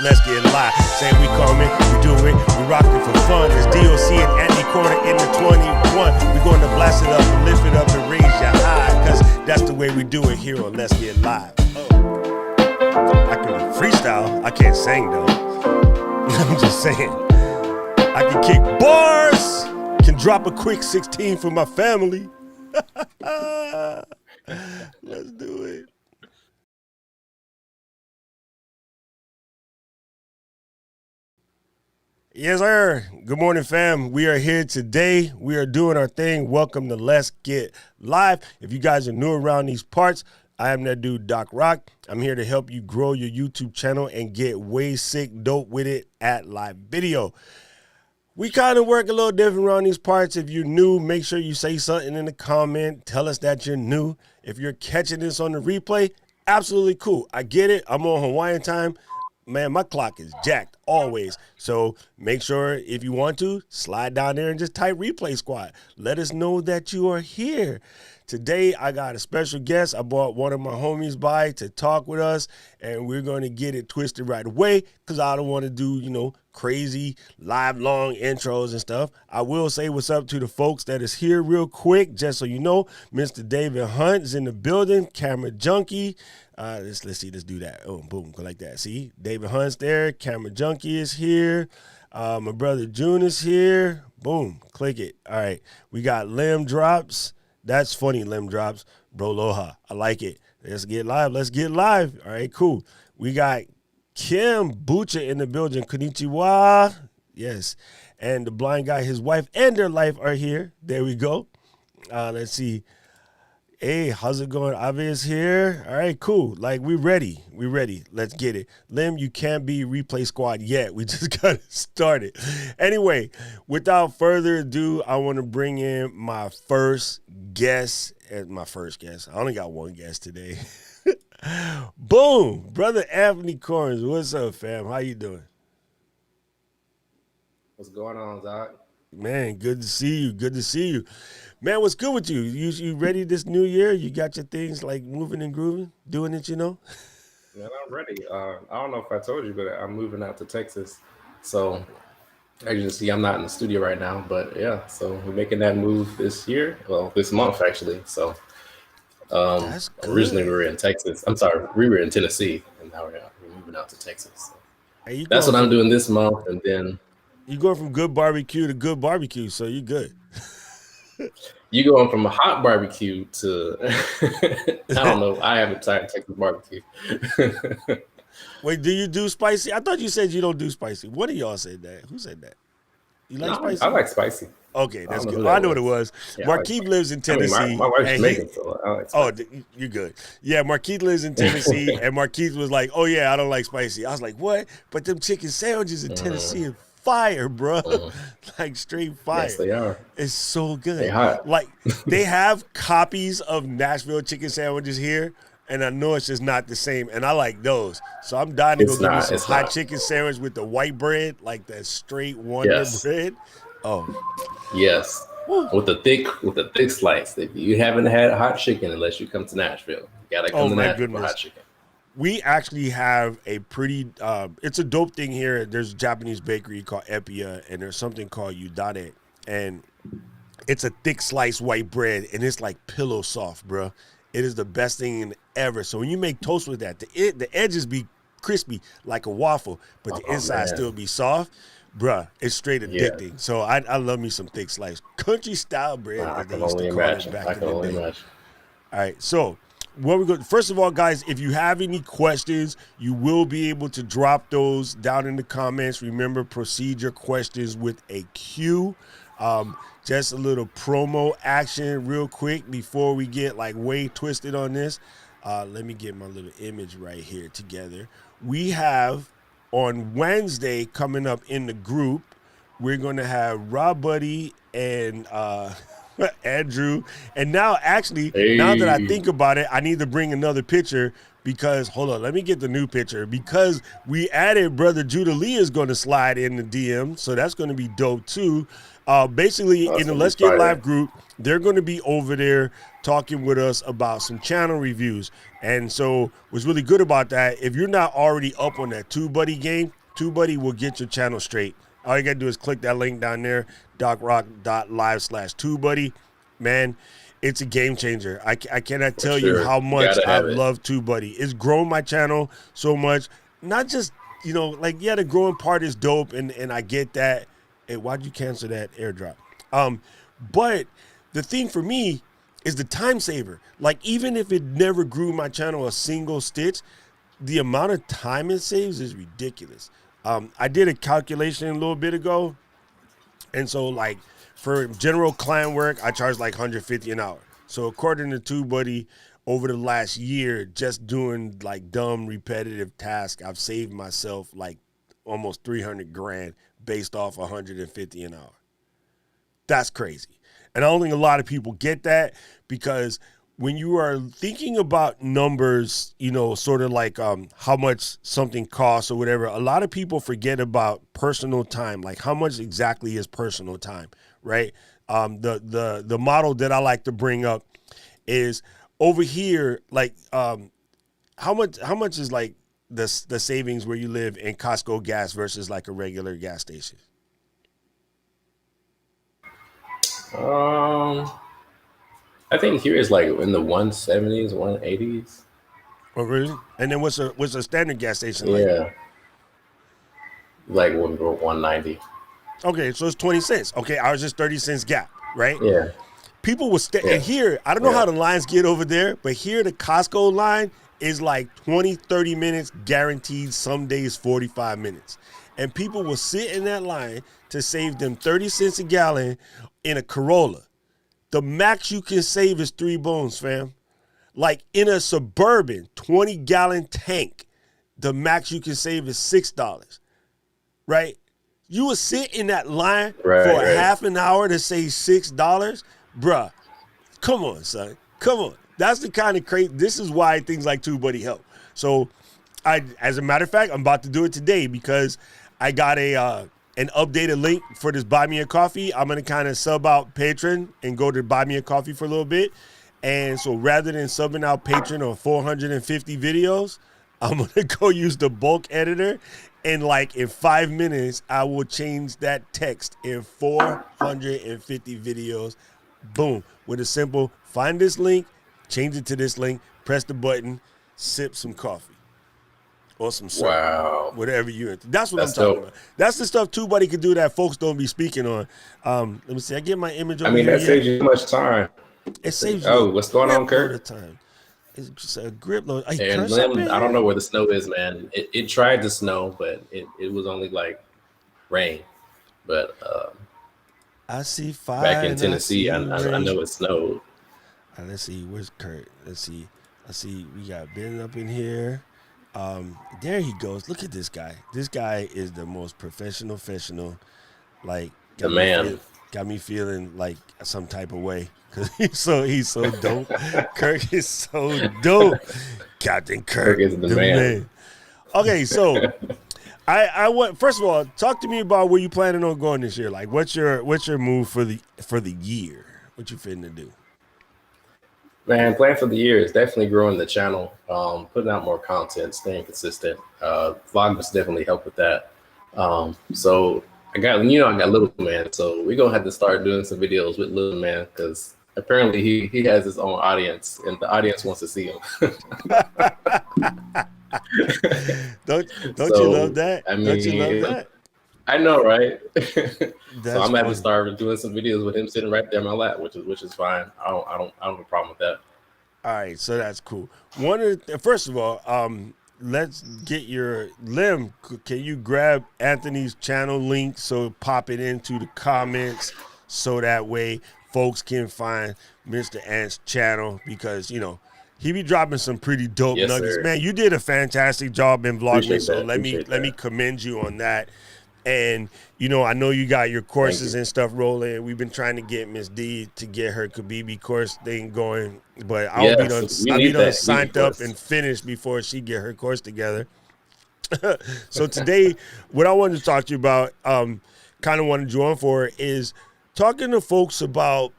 let's get live. Say we coming, we do it, we rocking for fun. It's DOC and Andy Corner in the 21. We going to blast it up and lift it up and raise your eye, cause that's the way we do it here on Let's Get Live. I can freestyle, I can't sing though. I'm just saying. I can kick bars, can drop a quick 16 for my family. Let's do it. Yes, sir. Good morning, fam. We are here today. We are doing our thing. Welcome to Let's Get Live. If you guys are new around these parts, I am that dude, Doc Rock. I'm here to help you grow your YouTube channel and get way sick dope with it at live video. We kind of work a little different around these parts. If you're new, make sure you say something in the comment. Tell us that you're new. If you're catching this on the replay, absolutely cool. I get it. I'm on Hawaiian time. Man, my clock is jacked always. So make sure if you want to, slide down there and just type replay squad. Let us know that you are here. Today, I got a special guest. I brought one of my homies by to talk with us, and we're going to get it twisted right away because I don't want to do, crazy live long intros and stuff. I will say what's up to the folks that is here real quick, just so you know. Mr. David Hunt is in the building, camera junkie. Let's see, let's do that. Oh, boom, go like that. See, David Hunt's there, camera junkie is here. My brother June is here. Boom, click it. All right, we got Limb Drops. That's funny, Limb Drops. Bro, Loha, I like it. Let's get live. Let's get live. All right, cool. We got Kim Bucha in the building. Konnichiwa. Yes. And the blind guy, his wife, and their life are here. There we go. Let's see. Hey, how's it going? Avi is here. All right, cool. Like, we ready. We ready. Let's get it. Lim, you can't be replay squad yet. We just got started. Anyway, without further ado, I want to bring in my first guest. I only got one guest today. Boom. Brother Anthony Chornes. What's up, fam? How you doing? What's going on, Doc? Man, good to see you. Good to see you. Man, what's good with you? You ready this new year? You got your things like moving and grooving, doing it, Man, I'm ready. I don't know if I told you, but I'm moving out to Texas. So as you can see, I'm not in the studio right now, but yeah, so we're making that move this year. Well, this month actually. So That's good. Originally we were in Texas. I'm sorry, we were in Tennessee, and now we're moving out to Texas. So Hey, that's what I'm doing this month, and then you going from good barbecue to good barbecue, so you good. you going from a hot barbecue to I don't know. I haven't tried Texas barbecue. Wait, do you do spicy? I thought you said you don't do spicy. One of y'all said that. Who said that? You like spicy? I like spicy. Okay, that's good. I know what it was. Yeah, Marquise lives in Tennessee. My wife's Jamaican, so I like spicy. Oh, you're good. Yeah, Marquise lives in Tennessee, and Marquise was like, "Oh yeah, I don't like spicy." I was like, "What?" But them chicken sandwiches in Tennessee are fire, bro. Like straight fire. Yes, they are. It's so good. They hot. Like they have copies of Nashville chicken sandwiches here, and I know it's just not the same. And I like those, so I'm dying to go get me some hot chicken sandwich with the white bread, like that straight Wonder bread. Oh, yes. Woo. With the thick slice. If you haven't had hot chicken unless you come to Nashville, you gotta come to Nashville for hot chicken. We actually have a pretty, it's a dope thing here. There's a Japanese bakery called Epia, and there's something called Udane, and it's a thick sliced white bread, and it's like pillow soft, bro. It is the best thing ever. So when you make toast with that, the edges be crispy like a waffle, but the inside still be soft. Bruh, it's straight addicting. Yeah. So I love me some thick slice. Country style bread. I can only imagine. All right, so where we go. First of all, guys, if you have any questions, you will be able to drop those down in the comments. Remember, proceed your questions with a Q. Just a little promo action real quick before we get like way twisted on this. Let me get my little image right here together. We have on Wednesday coming up in the group, we're going to have TubeBuddy and Andrew. And now, actually, now that I Hey, think about it, I need to bring another picture because, hold on, let me get the new picture. Because we added Brother Judah Lee is going to slide in the DM, so that's going to be dope too. Basically, that's in the gonna be Let's Get fire. Live group, they're going to be over there talking with us about some channel reviews. And so what's really good about that, if you're not already up on that TubeBuddy game, TubeBuddy will get your channel straight. All you got to do is click that link down there, docrock.live/TubeBuddy. Man, it's a game changer. I cannot For tell you sure. how You much gotta have I've it. loved TubeBuddy. It's grown my channel so much. Not just, like, yeah, the growing part is dope, and I get that. Hey, why'd you cancel that airdrop? But the thing for me is the time saver. Like, even if it never grew my channel a single stitch, the amount of time it saves is ridiculous. I did a calculation a little bit ago, and so like for general client work, I charge like 150 an hour. So according to TubeBuddy, over the last year, just doing like dumb repetitive tasks, I've saved myself like almost 300 grand based off 150 an hour. That's crazy. And I don't think a lot of people get that because when you are thinking about numbers, sort of like how much something costs or whatever, a lot of people forget about personal time. Like how much exactly is personal time, right? The model that I like to bring up is over here, like how much is like the savings where you live in Costco gas versus like a regular gas station? Um, I think here is like in the 170s, 180s. Oh, really? And then what's a standard gas station like? Yeah, like 190. Okay, so it's 20 cents. Okay, ours is 30 cents gap, right? Yeah, People will stay, and yeah, here, I don't know yeah. how the lines get over there, but here the Costco line is like 20, 30 minutes guaranteed, some days 45 minutes. And people will sit in that line to save them 30 cents a gallon in a Corolla. The max you can save is 3 bones, fam. Like in a Suburban 20-gallon tank, the max you can save is $6, right? You would sit in that line Right, for a right. half an hour to save $6, bruh. Come on, son. Come on. That's the kind of crazy. This is why things like TubeBuddy help. So, as a matter of fact, I'm about to do it today because I got an updated link for this Buy Me a Coffee. I'm gonna kind of sub out Patreon and go to Buy Me a Coffee for a little bit. And so, rather than subbing out Patreon on 450 videos, I'm gonna go use the bulk editor, and like in 5 minutes, I will change that text in 450 videos. Boom, with a simple find this link, change it to this link, press the button, sip some coffee or some syrup, Wow, whatever you're into. That's what I'm that's talking dope. about. That's the stuff TubeBuddy can do that folks don't be speaking on. Let me see. I get my image I over mean, here that yet. saves you so much time. It saves you a Oh, what's going grip on, load of Kurt? time. It's just a grip load. Hey, And Kurt's up in Lim, I don't here. know where the snow is, man. It tried to snow, but it was only like rain. But I see back fire in and I Tennessee, see I rain. know it snowed. Let's see, where's Kurt? Let's see. I see we got Ben up in here. There he goes. Look at this guy. This guy is the most professional. Like The man. got me feeling like some type of way because he's so dope. Kirk is so dope. Captain Kirk Kirk, is the the man. man. Okay, so I want first of all talk to me about where you planning on going this year. Like, what's your move for the year? What you finna do? Man, plan for the year is definitely growing the channel, putting out more content, staying consistent. Vlogmas definitely help with that. So I got Little Man, so we're gonna have to start doing some videos with Little Man because apparently he has his own audience and the audience wants to see him. Don't you love So that? I Don't you love mean, that? I know, right? So That's I'm gonna have to funny. start doing some videos with him sitting right there in my lap, which is fine. I don't have a problem with that. All right, so that's cool. First of all, let's get your Lim. Can you grab Anthony's channel link so pop it into the comments so that way folks can find Mr. Ant's channel because he be dropping some pretty dope Yes, nuggets. sir. Man, you did a fantastic job in Vlogmas, Appreciate so that. let me Appreciate that. commend you on that. And, you know, I know you got your Thank courses you. and stuff rolling. We've been trying to get Miss D to get her Khabibi course thing going, but Yes, we I'll be need done that Habibi signed up course. and finished before she get her course together. So today, what I wanted to talk to you about, kind of wanted you on for, is talking to folks about,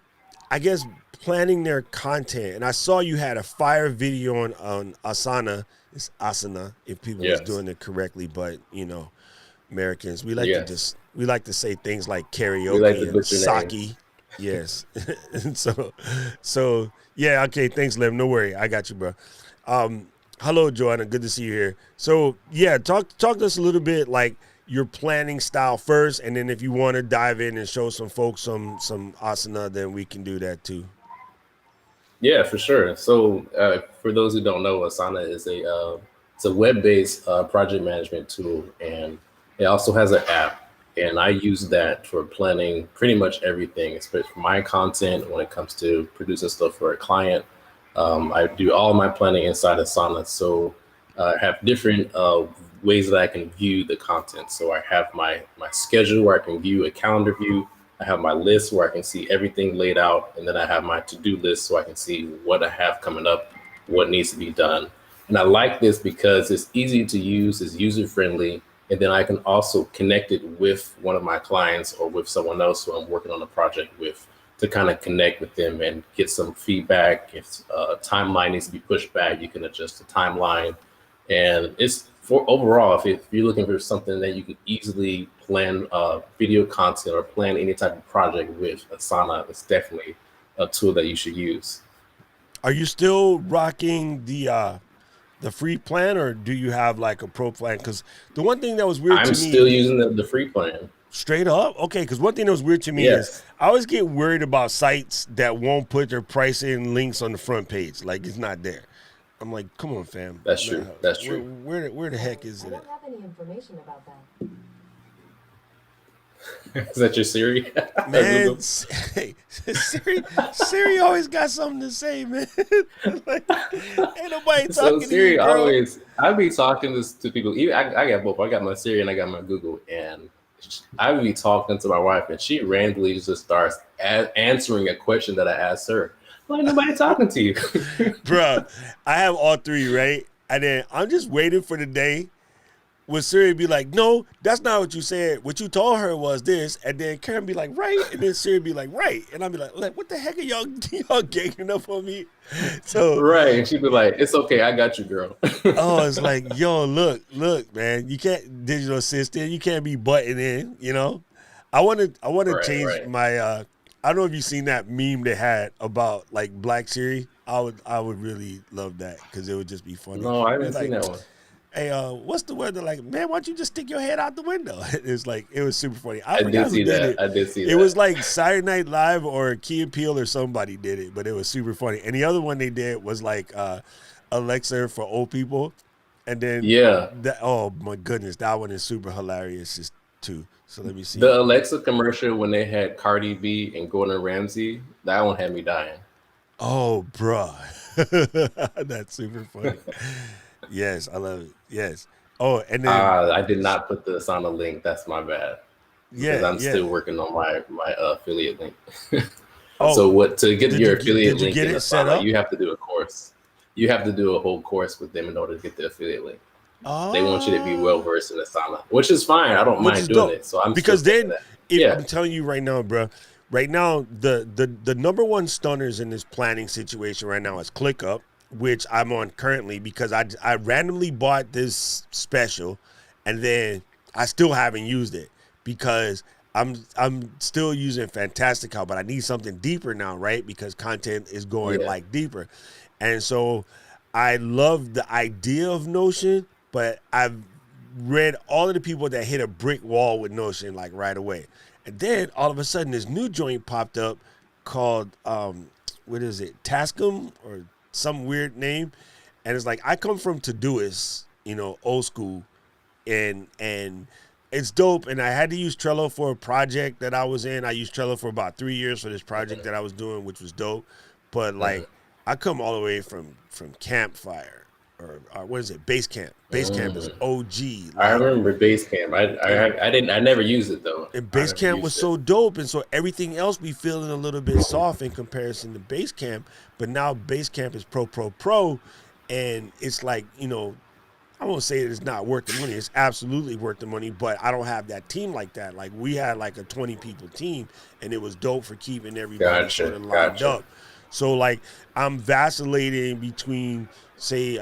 I guess, planning their content. And I saw you had a fire video on Asana. It's Asana if people was Yes, doing it correctly, but you know, Americans, yes. we like to say things like We like to karaoke and butcher names. sake. Yes. And so yeah, okay, thanks, Liv. No worry. I got you, bro. Um, Hello, Joanna. Good to see you here. So yeah, talk to us a little bit like your planning style first, and then if you want to dive in and show some folks some asana, then we can do that too. Yeah, for sure. So, for those who don't know, Asana is it's a web-based project management tool, and it also has an app. And I use that for planning pretty much everything, especially for my content when it comes to producing stuff for a client. I do all my planning inside Asana. So, I have different ways that I can view the content. So I have my schedule where I can view a calendar view. I have my list where I can see everything laid out, and then I have my to-do list so I can see what I have coming up, what needs to be done. And I like this because it's easy to use, it's user friendly, and then I can also connect it with one of my clients or with someone else who I'm working on a project with to kind of connect with them and get some feedback. If a timeline needs to be pushed back, you can adjust the timeline. And it's for overall, if you're looking for something that you can easily plan video content or plan any type of project with, Asana is definitely a tool that you should use. Are you still rocking the free plan, or do you have like a pro plan? Because the one thing that was weird I'm to me, still using the free plan. straight up, okay, because one thing that was weird to me is Yes, I always get worried about sites that won't put their pricing links on the front page, like it's not there. I'm like, come on, fam. that's Nah, true. That's where true. where the heck is I it at? don't have any information about that. Is that your Siri or Man, Google? Siri always got something to say, man. Like, ain't nobody So talking to you, Siri girl. always, I be talking to people. Even I got both. I got my Siri and I got my Google, and I be talking to my wife, and she randomly just starts answering a question that I asked her. Why ain't nobody talking to you? Bruh, I have all three, right? And then I'm just waiting for the day when Siri be like, no, that's not what you said. What you told her was this. And then Karen be like, right. And then Siri be like, right. And I'll be like, what the heck are y'all ganging up on me? So, Right, and she'd be like, "It's okay, I got you, girl." oh, it's like, yo, look, man, you can't digital assistant. You can't be butting in, you know? I want to Right, change right. my, I don't know if you've seen that meme they had about like Black Siri. I would really love that because it would just be funny. No, I Be haven't seen like, that one. hey, what's the weather like? Man, why don't you just stick your head out the window? It's like, it was super funny. I I did forgot who see did that. it. I did see It was that. like Saturday Night Live or Key and Peele or somebody did it, but it was super funny. And the other one they did was like Alexa for old people. And then Yeah, that, oh my goodness, that one is super hilarious just too. So let me see. the Alexa commercial when they had Cardi B and Gordon Ramsay, that one had me dying. Oh, bruh. That's super funny. Yes, I love it. Yes. Oh, and then I did not put this on the link. That's my bad because yeah, I'm yeah. still working on my affiliate link. Oh, So what to get your affiliate did you link get in it set Asana, up? you have to do a course. You have to do a whole course with them in order to get the affiliate link. They want you to be well Oh, versed in Asana, which is fine. I don't which is mind doing dope it. So I'm still because taking then that. if Yeah, I'm telling you right now, bro, right now the number one stunners in this planning situation right now is ClickUp, which I'm on currently because I randomly bought this special, and then I still haven't used it because I'm still using Fantastical, but I need something deeper now, right? Because content is going yeah. like deeper, and so I love the idea of Notion, but I've read all of the people that hit a brick wall with Notion like right away. And then all of a sudden this new joint popped up called what is it? Tascam or some weird name. And it's like I come from Todoist, you know, old school, and it's dope. And I had to use Trello for a project that I was in. I used Trello for about 3 years for this project that I was doing, which was dope. But Mhm. like I come all the way from Campfire what is it? Basecamp. Basecamp is OG. I Like, remember Basecamp. I never used it though. and I never Basecamp was used it. so dope, and so everything else be feeling a little bit soft in comparison to Basecamp. But now Basecamp is pro, and it's like, you know, I won't say it's not worth the money. It's absolutely worth the money, but I don't have that team like that. Like, we had like a 20 people team, and it was dope for keeping everybody sort of lined up. So like, I'm vacillating between, say,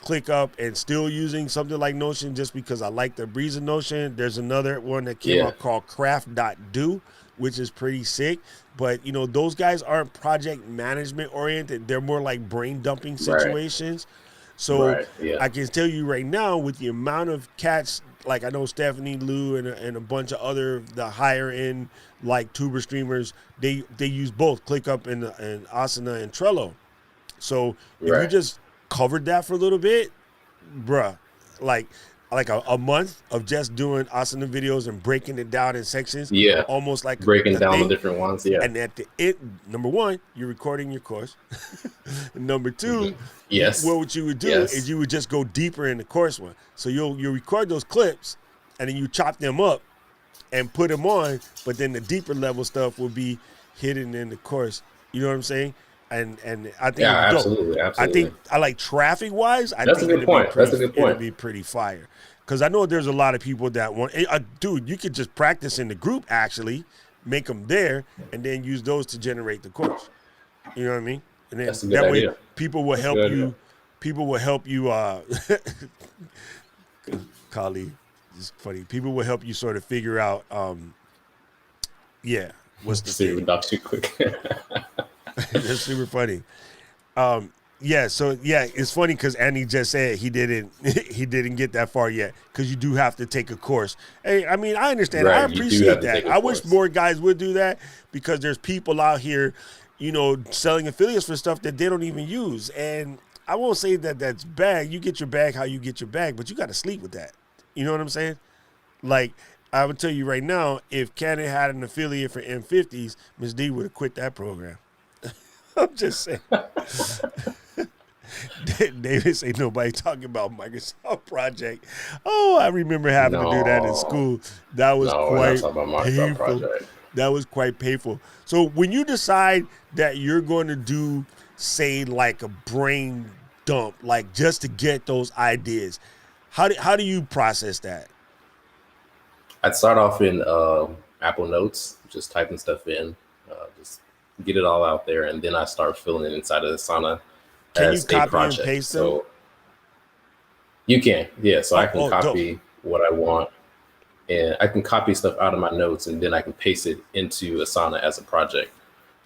ClickUp and still using something like Notion just because I like the breeze of Notion. There's another one that came out called Craft.do, which is pretty sick. But, you know, those guys aren't project management oriented. They're more like brain dumping situations. So I can tell you right now, with the amount of cats, like I know Stephanie Liu and a bunch of other, the higher end like tuber streamers, they use both ClickUp and Asana and Trello. So if you just covered that for a little bit, bruh, like a month of just doing Asana videos and breaking it down in sections, almost like breaking down the different ones, and at the end, number one, you're recording your course. Number two, what you would do is you would just go deeper in the course one. So you'll record those clips, and then you chop them up and put them on, but then the deeper level stuff will be hidden in the course. You know what I'm saying? And I think absolutely. I think I like traffic wise. That's a good point. That's a good point. It'd be pretty fire, because I know there's a lot of people that want. Dude, you could just practice in the group, actually, make them there, and then use those to generate the course. You know what I mean? And then that's a good idea. Way people will help you. People will help you. Kali, it's funny. People will help you sort of figure out. What's the thing? Too quick. That's super funny. It's funny because Andy just said he didn't get that far yet, because you do have to take a course. Hey, I mean, I understand. I appreciate that. I wish more guys would do that, because there's people out here, you know, selling affiliates for stuff that they don't even use. And I won't say that that's bad. You get your bag how you get your bag, but you got to sleep with that. You know what I'm saying? Like, I would tell you right now, if Canon had an affiliate for M50s, Ms. D would have quit that program. I'm just saying. David say nobody talking about Microsoft Project. Oh, I remember having to do that in school. That was quite painful. That was quite painful. So when you decide that you're going to do, say, like a brain dump, like just to get those ideas, how do you process that? I'd start off in Apple Notes, just typing stuff in, just get it all out there, and then I start filling it inside of Asana. Can you copy and paste them? So you can, so I can copy what I want, and I can copy stuff out of my notes, and then I can paste it into Asana as a project.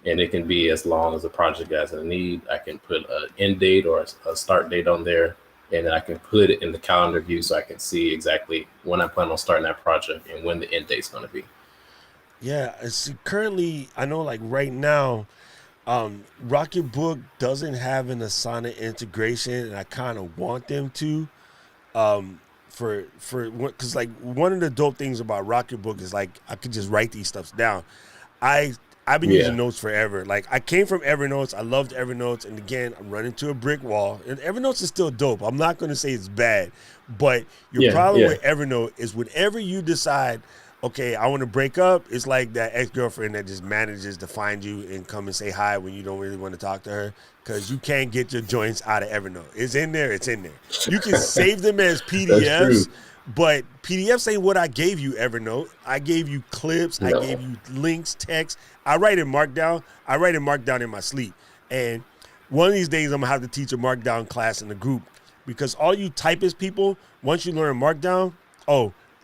And it can be as long as the project has a need. I can put an end date or a start date on there, and then I can put it in the calendar view so I can see exactly when I plan on starting that project and when the end date's going to be. Yeah, currently, I know, like right now, Rocketbook doesn't have an Asana integration, and I kind of want them to. Because like one of the dope things about Rocketbook is like I could just write these stuffs down. I've been using Notes forever. Like, I came from Evernote. I loved Evernote. And again, I'm running to a brick wall. And Evernote is still dope. I'm not going to say it's bad. But your problem with Evernote is whenever you decide, okay, I want to break up, it's like that ex-girlfriend that just manages to find you and come and say hi when you don't really want to talk to her, because you can't get your joints out of Evernote. It's in there. It's in there. You can save them as PDFs. But PDFs ain't what I gave you, Evernote. I gave you clips. I gave you links, text. I write in Markdown. I write in Markdown in my sleep. And one of these days, I'm going to have to teach a Markdown class in the group, because all you typist people, once you learn Markdown,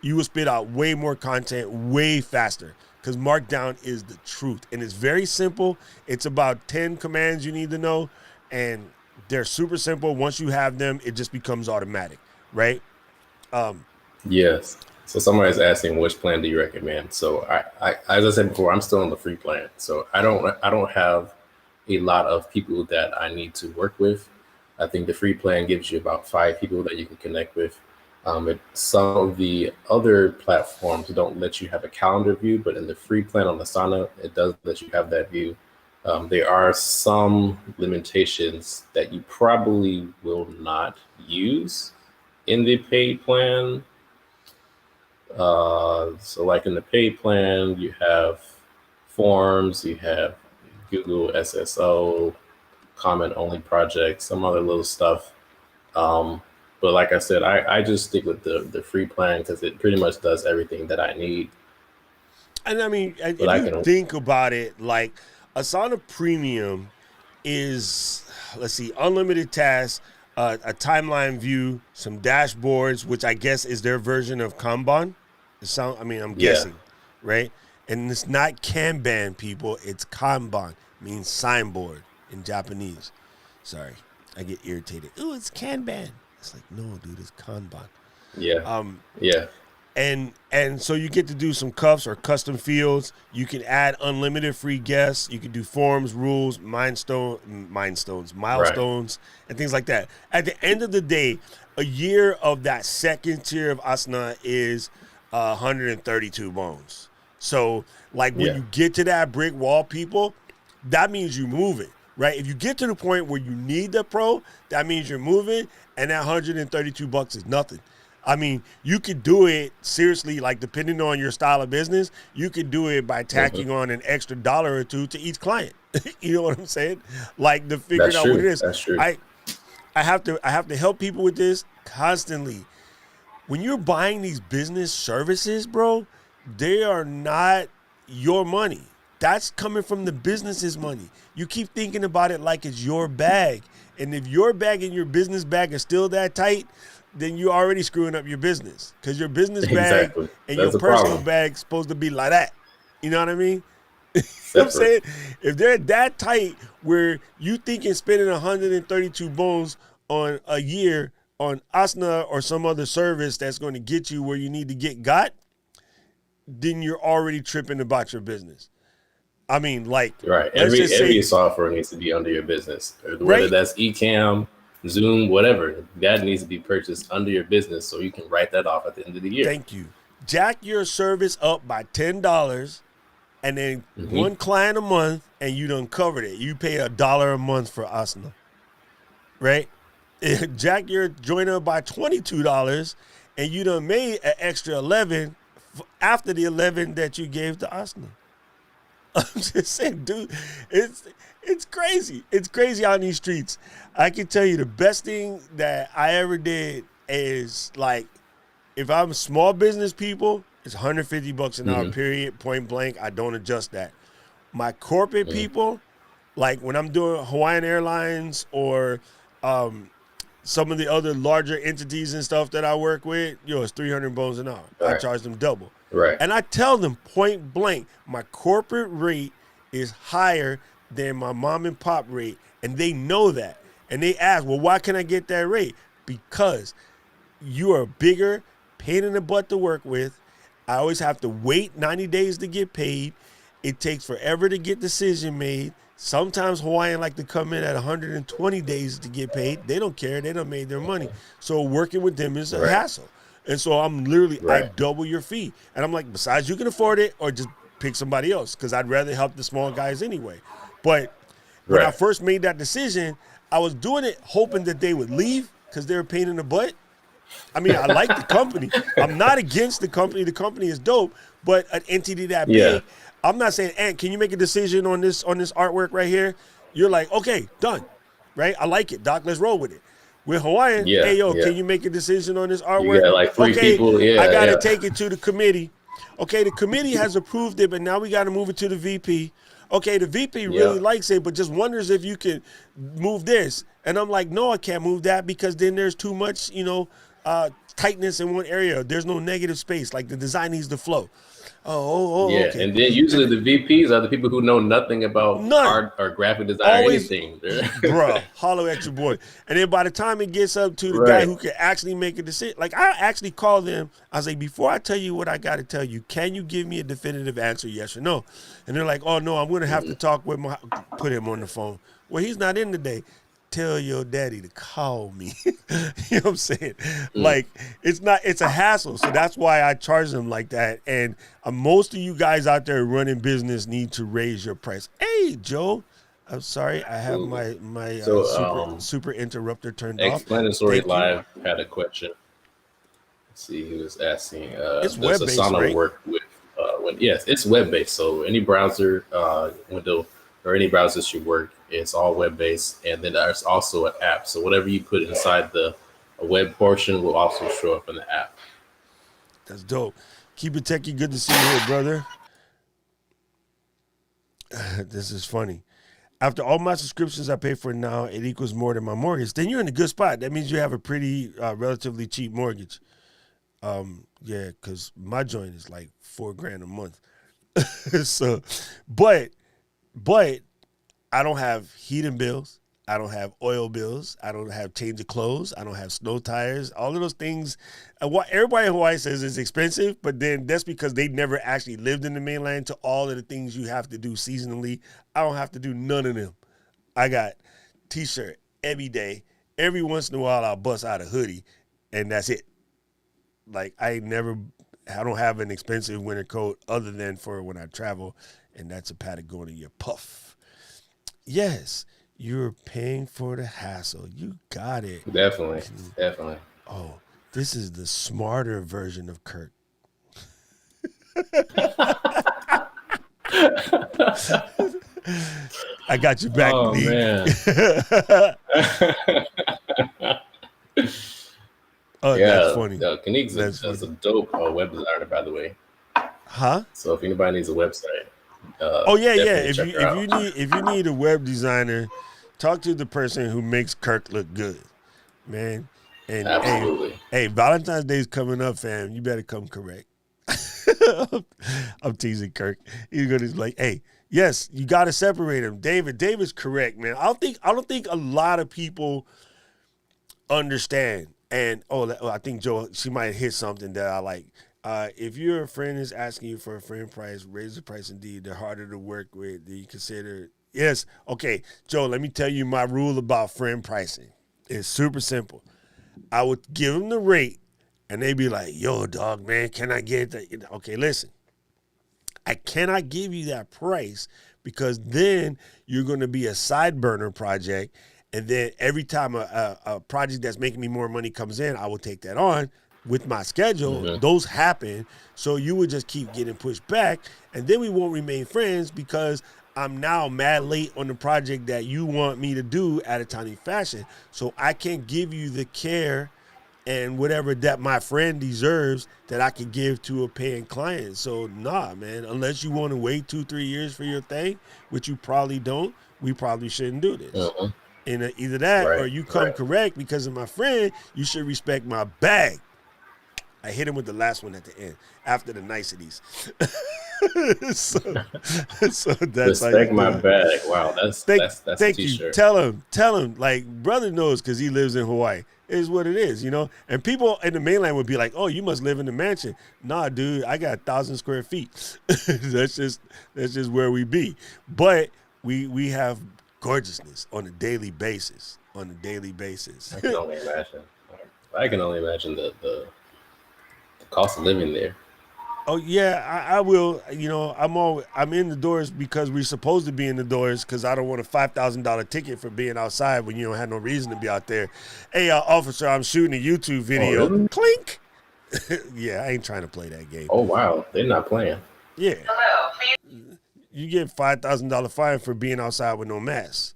you will spit out way more content way faster, because Markdown is the truth. And it's very simple. It's about 10 commands you need to know, and they're super simple. Once you have them, it just becomes automatic, right? Yes. So someone is asking, which plan do you recommend? So I as I said before, I'm still on the free plan. So I don't have a lot of people that I need to work with. I think the free plan gives you about 5 people that you can connect with. Some of the other platforms don't let you have a calendar view, but in the free plan on Asana, it does let you have that view. There are some limitations that you probably will not use in the paid plan. So like in the paid plan, you have forms, you have Google SSO, comment only projects, some other little stuff. But like I said, I just stick with the free plan because it pretty much does everything that I need. And I mean, But if I you can, think about it, like Asana Premium is, let's see, unlimited tasks, a timeline view, some dashboards, which I guess is their version of Kanban. I'm yeah, guessing, right? And it's not Kanban, people. It's Kanban, means signboard in Japanese. Sorry, I get irritated. Ooh, it's Kanban. It's like, no, dude, it's Kanban. yeah, yeah, And so you get to do some cuffs or custom fields. You can add unlimited free guests. You can do forms, rules, milestones, right, and things like that. At the end of the day, a year of that second tier of Asana is 132 bones. So, like when yeah, you get to that brick wall, people, that means you're moving, right? If you get to the point where you need the pro, that means you're moving, and that $132 is nothing. I mean, you could do it seriously, like depending on your style of business, you could do it by hmm tacking on an extra dollar or two to each client. You know what I'm saying? Like to figure that's out what it true. is. That's true. I I have to help people with this constantly. When you're buying these business services, bro, they are not your money. That's coming from the business's money. You keep thinking about it like it's your bag. And if your bag and your business bag are still that tight, then you're already screwing up your business. Because your business bag Exactly. and your That's a personal problem. bag supposed to be like that. You know what I mean? You know what I'm Separate. saying? If they're that tight where you thinking spending 132 bones on a year on Asana or some other service that's going to get you where you need to get got, then you're already tripping about your business. I mean, like, Right. let's just Every say, software needs to be under your business, whether right? that's Ecamm, Zoom, whatever. That needs to be purchased under your business so you can write that off at the end of the year. Thank you. Jack your service up by $10 and then hmm one client a month and you done covered it. You pay $1 a month for Asana, right? Jack your joint up by $22 and you done made an extra 11 after the 11 that you gave to Asana. I'm just saying, dude, it's crazy. It's crazy out in these streets. I can tell you the best thing that I ever did is like if I'm small business people, it's $150 an hour, hmm period, point blank. I don't adjust that. My corporate hmm people, like when I'm doing Hawaiian Airlines or some of the other larger entities and stuff that I work with, it's 300 bones an hour. I Right. charge them double. Right. And I tell them point blank, my corporate rate is higher than my mom and pop rate. And they know that. And they ask, well, why can I get that rate? Because you are bigger, pain in the butt to work with. I always have to wait 90 days to get paid. It takes forever to get decision made. Sometimes Hawaiian like to come in at 120 days to get paid. They don't care. They done made their money. So working with them is a Right. hassle. And so I'm literally, I Right. double your fee. And I'm like, besides you can afford it or just pick somebody else because I'd rather help the small guys anyway. But when I Right. first made that decision, I was doing it hoping that they would leave because they were a pain in the butt. I mean, I like the company. I'm not against the company. The company is dope, but an entity that Yeah. big, I'm not saying, Ant, can you make a decision on this artwork right here? You're like, okay, done. Right? I like it. Doc, let's roll with it. With Hawaiian, Yeah. hey yo, Yeah. can you make a decision on this You artwork? got like three Okay, people. I Yeah. gotta Yeah. take it to the committee. Okay, the committee has approved it, but now we gotta move it to the VP. Okay, the VP really Yeah. likes it, but just wonders if you can move this. And I'm like, no, I can't move that because then there's too much, tightness in one area. There's no negative space. Like the design needs to flow. Yeah. Okay. And then usually the VPs are the people who know nothing about None. art or graphic design or Always, anything. bruh, holler at your boy. And then by the time it gets up to the guy Right. who can actually make a decision, like I actually call them, I was like, before I tell you what I got to tell you, can you give me a definitive answer, yes or no? And they're like, oh no, I'm going to have to talk with put him on the phone. Well, he's not in today. Tell your daddy to call me. You know what I'm saying? Like it's a hassle. So that's why I charge them like that. And most of you guys out there running business need to raise your price. Hey, Joe, I'm sorry, I have Absolutely. my So, super interrupter turned off. Explanatory Thank you. Live had a question. Let's see, he was asking, It's does web based, Asana right? work with, yes, it's web based. So any browser window or any browser should work. It's all web based. And then there's also an app. So whatever you put inside the web portion will also show up in the app. That's dope. Keep it techie. Good to see you here, brother. This is funny. After all my subscriptions I pay for now, it equals more than my mortgage. Then you're in a good spot. That means you have a pretty relatively cheap mortgage. Yeah, because my joint is like $4,000 a month. So, but I don't have heating bills. I don't have oil bills. I don't have change of clothes. I don't have snow tires. All of those things. What everybody in Hawaii says is expensive, but then that's because they never actually lived in the mainland to all of the things you have to do seasonally. I don't have to do none of them. I got t-shirt every day. Every once in a while, I'll bust out a hoodie, and that's it. Like, I don't have an expensive winter coat other than for when I travel, and that's a Patagonia puff. Yes, you're paying for the hassle. You got it. Definitely. Oh, this is the smarter version of Kirk. I got your back, Oh, Lee. man. Oh, Yeah, that's funny. Kanik's That's is a funny. dope web designer, by the way. Huh? So if anybody needs a website, Oh yeah. definitely If check you her if out. you need if you need a web designer, talk to the person who makes Kirk look good, man. And Absolutely. hey, Valentine's Day's coming up, fam. You better come correct. I'm teasing Kirk. He's gonna be like, hey, yes, you got to separate him. David's correct, man. I don't think a lot of people understand. And I think Joe, she might hit something that I like. If your friend is asking you for a friend price, raise the price indeed. They're harder to work with. Do you consider? Yes. Okay, Joe, let me tell you my rule about friend pricing. It's super simple. I would give them the rate, and they'd be like, yo, dog, man, can I get that? Okay, listen. I cannot give you that price because then you're going to be a side burner project. And then every time a project that's making me more money comes in, I will take that on. With my schedule, those happen. So you would just keep getting pushed back. And then we won't remain friends because I'm now mad late on the project that you want me to do at a timely fashion. So I can't give you the care and whatever that my friend deserves that I can give to a paying client. So nah, man, unless you want to wait 2-3 years for your thing, which you probably don't, we probably shouldn't do this. And either that or you come correct because of my friend, you should respect my bag. I hit him with the last one at the end after the niceties. so that's Respect my bag. Wow, that's a thank t-shirt. you. Tell him. Like, brother knows because he lives in Hawaii. It is what it is, you know. And people in the mainland would be like, "Oh, you must live in the mansion." Nah, dude, I got 1,000 square feet. that's just where we be. But we have gorgeousness on a daily basis. I can only imagine the cost of living there. Oh yeah, I will. You know, I'm in the doors because we're supposed to be in the doors because I don't want a $5,000 ticket for being outside when you don't have no reason to be out there. Hey, officer, I'm shooting a YouTube video. Oh, really? Clink. Yeah, I ain't trying to play that game. Oh wow, they're not playing. Yeah. You get $5,000 fine for being outside with no mask.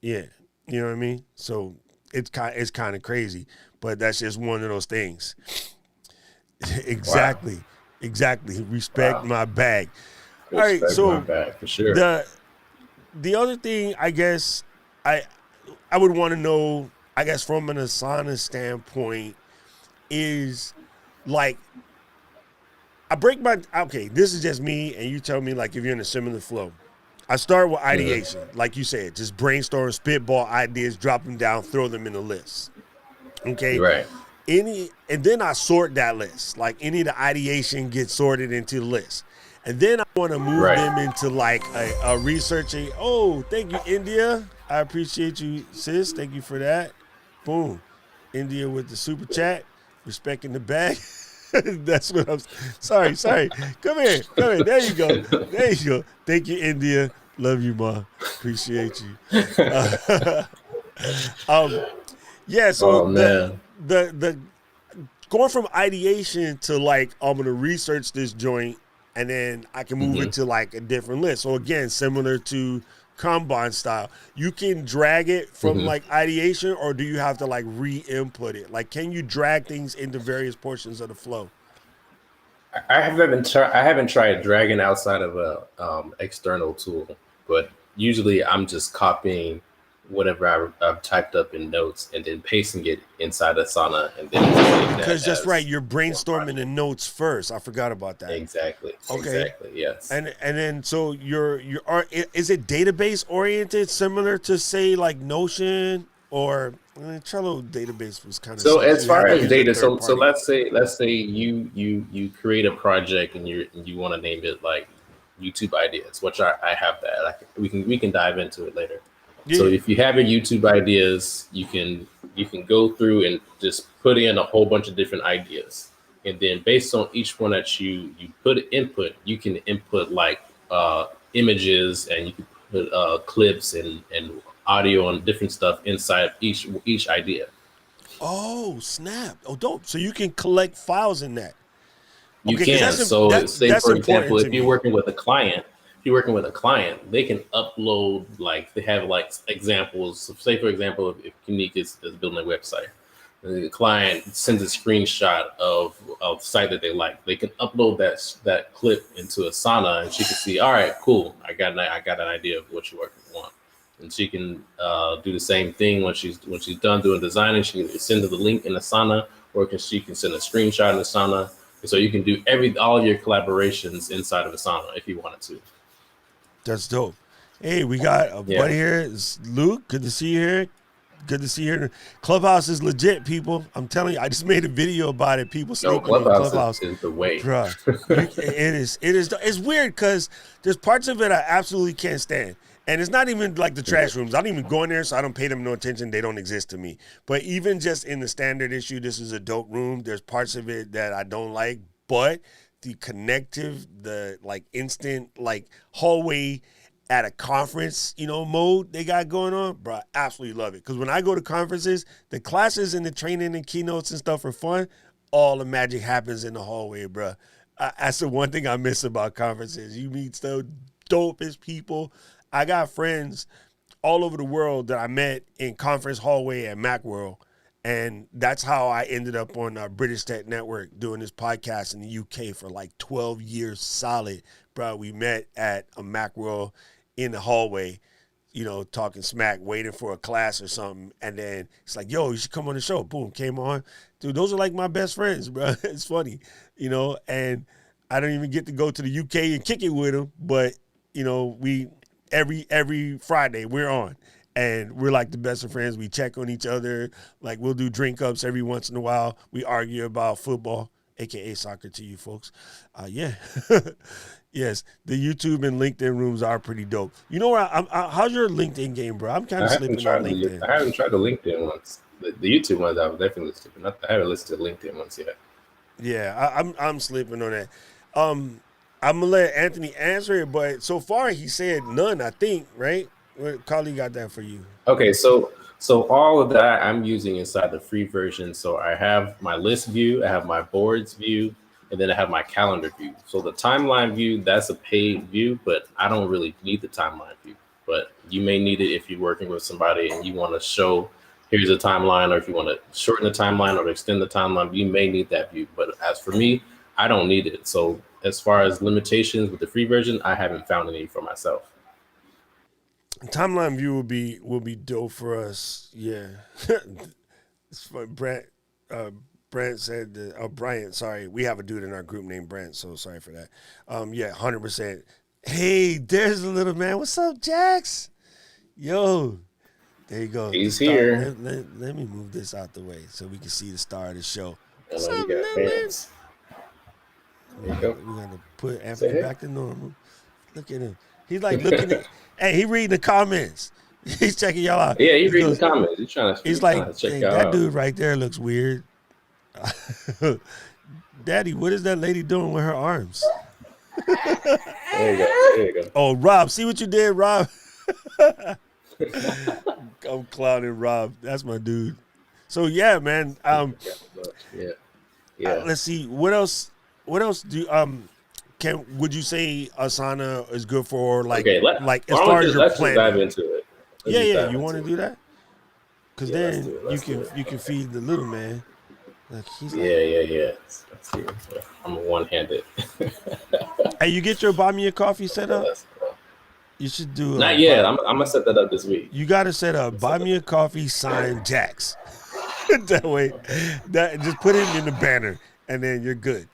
Yeah, you know what I mean. So it's kind of crazy, but that's just one of those things. Exactly. Wow. Exactly. Respect my bag. All Respect right, so my bag, for sure. the other thing I guess I would want to know, I guess from an Asana standpoint, is like this is just me and you tell me like if you're in a similar flow. I start with ideation, like you said, just brainstorm, spitball ideas, drop them down, throw them in a list. Okay. Right. And then I sort that list. Like any of the ideation gets sorted into the list. And then I want to move them into like a researching. Oh, thank you, India. I appreciate you, sis. Thank you for that. Boom. India with the super chat. Respecting the bag. That's what I'm sorry. Come here. There you go. Thank you, India. Love you, Ma. Appreciate you. Yeah. So Oh man. the going from ideation to like I'm gonna research this joint and then I can move it to like a different list. So again, similar to Kanban style, you can drag it from like ideation, or do you have to like re-input it? Like, can you drag things into various portions of the flow? I haven't tried dragging outside of a external tool, but usually I'm just copying whatever I've typed up in notes and then pasting it inside Asana and then using that Because that's right, as you're one brainstorming the project. notes first. I forgot about that. Exactly. Okay. Exactly. Yes. And then so is it database oriented, similar to say like Notion or Trello database was kind of So sucks. as You had far to as use a data, third so party. let's say you create a project and you want to name it like YouTube ideas, which I have that. We can dive into it later. So Yeah. if you have your YouTube ideas, you can go through and just put in a whole bunch of different ideas, and then based on each one that you put input, you can input like images, and you can put clips and audio and different stuff inside each idea. Oh, snap. Oh, dope. So you can collect files in that. You Okay, because can. So say that's for important example, to if you're me. working with a client, if you're working with a client, they can upload like they have like examples. So say for example, if Unique is building a website, the client sends a screenshot of the site that they like. They can upload that clip into Asana, and she can see. All right, cool. I got an idea of what you want, and she can do the same thing when she's done doing designing. She can send her the link in Asana, or she can send a screenshot in Asana. So you can do all of your collaborations inside of Asana if you wanted to. That's dope. Hey, we got a Yeah. buddy here. It's Luke. Good to see you here. Good to see you here. Clubhouse is legit, people. I'm telling you, I just made a video about it. People No, sleeping on Clubhouse Clubhouse. is the way. Bruh, it's weird because there's parts of it I absolutely can't stand. And it's not even like the trash rooms. I don't even go in there, so I don't pay them no attention. They don't exist to me. But even just in the standard issue, this is a dope room. There's parts of it that I don't like, but the connective, the like instant like hallway at a conference, mode they got going on, bro, I absolutely love it. Because when I go to conferences, the classes and the training and keynotes and stuff are fun. All the magic happens in the hallway, bro. That's the one thing I miss about conferences. You meet the dopest people. I got friends all over the world that I met in conference hallway at Macworld. And that's how I ended up on British Tech Network doing this podcast in the UK for like 12 years solid. Bro, we met at a Macworld in the hallway, talking smack, waiting for a class or something. And then it's like, yo, you should come on the show. Boom, came on. Dude, those are like my best friends, bro. It's funny, and I don't even get to go to the UK and kick it with them. But, we every Friday we're on. And we're like the best of friends. We check on each other. Like we'll do drink ups every once in a while. We argue about football, aka soccer to you folks. Yeah. Yes, the YouTube and LinkedIn rooms are pretty dope. You know what? How's your LinkedIn game, bro? I'm kind of slipping on LinkedIn. I haven't tried the LinkedIn ones. The YouTube ones I've definitely slipping. I haven't listened to the LinkedIn ones yet. Yeah, I'm slipping on that. I'm gonna let Anthony answer it, but so far he said none. I think, right? What colleague got that for you? Okay, so all of that I'm using inside the free version. So I have my list view, I have my boards view, and then I have my calendar view. So the timeline view, that's a paid view, but I don't really need the timeline view. But you may need it if you're working with somebody and you want to show here's a timeline, or if you want to shorten the timeline or extend the timeline, you may need that view. But as for me, I don't need it. So as far as limitations with the free version, I haven't found any for myself. Timeline view will be dope for us. Yeah, it's fun. Brent said that, Bryant. Sorry, we have a dude in our group named Brent. So sorry for that. Yeah, 100%. Hey, there's a little man. What's up, Jax? Yo, there you go. He's here. Let me move this out the way so we can see the star of the show. I What's know up, you got little man? fans. There you go. We got to put Anthony hey. back to normal. Look at him. He's like looking at. Hey, he reading the comments. He's checking y'all out. Yeah, he's reading the comments. He's trying He's to like, check hey, y'all that out. dude right there looks weird. Daddy, what is that lady doing with her arms? There you go. There you go. Oh, Rob, see what you did, Rob? I'm clowning Rob. That's my dude. So yeah, man. Yeah. Yeah. Let's see. What else? What else do would you say Asana is good for? Like Okay, as far as your let's just dive planning? into it. Yeah, you want to do that? Because Yeah, let's then do it. you Let's do can it. feed the little man. Like he's like, Yeah. Let's see. I'm one-handed. hey, you get your buy me a coffee set Yeah, up? let's go. You should do Not yet. I'm gonna set that up this week. you got to set up buy me a coffee signed Jax. That way, just put him in the banner, and then you're good.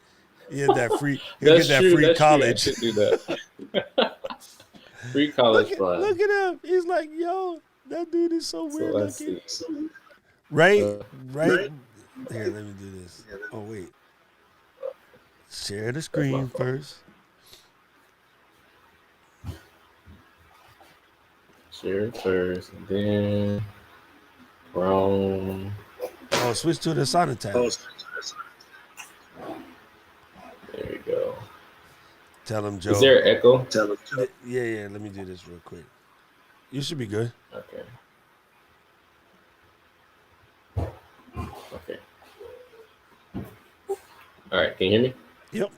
You get that free. You'll That's get that true. free That's college. true. I should do that. Free college fund. Look at him. He's like, yo, that dude is so weird Let's looking. see. Right. Here, let me do this. Oh wait. Share the screen first. Share it first, and then Chrome. Oh, switch to the Asana tab. There we go. Tell him, Joe. Is there an echo? Yeah. Let me do this real quick. You should be good. Okay. All right. Can you hear me? Yep.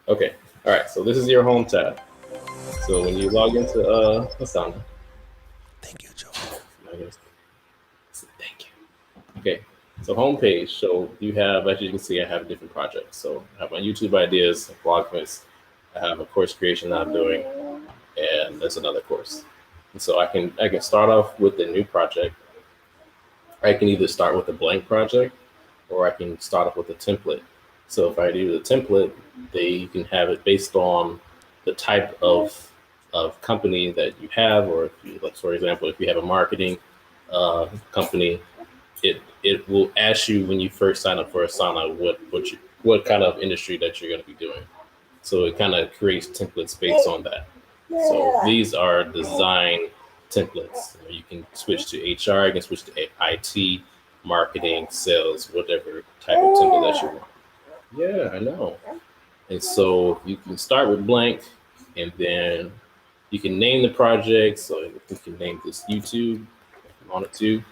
Okay. All right. So this is your home tab. So when you log into Asana, Thank you, Joe. I guess. Thank you. Okay. So homepage. So you have, as you can see, I have different projects. So I have my YouTube ideas, Vlogmas. I have a course creation that I'm doing, and there's another course. And so I can start off with a new project. I can either start with a blank project, or I can start off with a template. So if I do the template, you can have it based on the type of company that you have, or if you, like, for example, if you have a marketing company, it will ask you when you first sign up for Asana what kind of industry that you're going to be doing. So it kind of creates templates based on that. So these are design templates. You can switch to HR, you can switch to IT, marketing, sales, whatever type of template that you want. Yeah, I know. And so you can start with blank, and then you can name the project. So you can name this YouTube if you wanted to.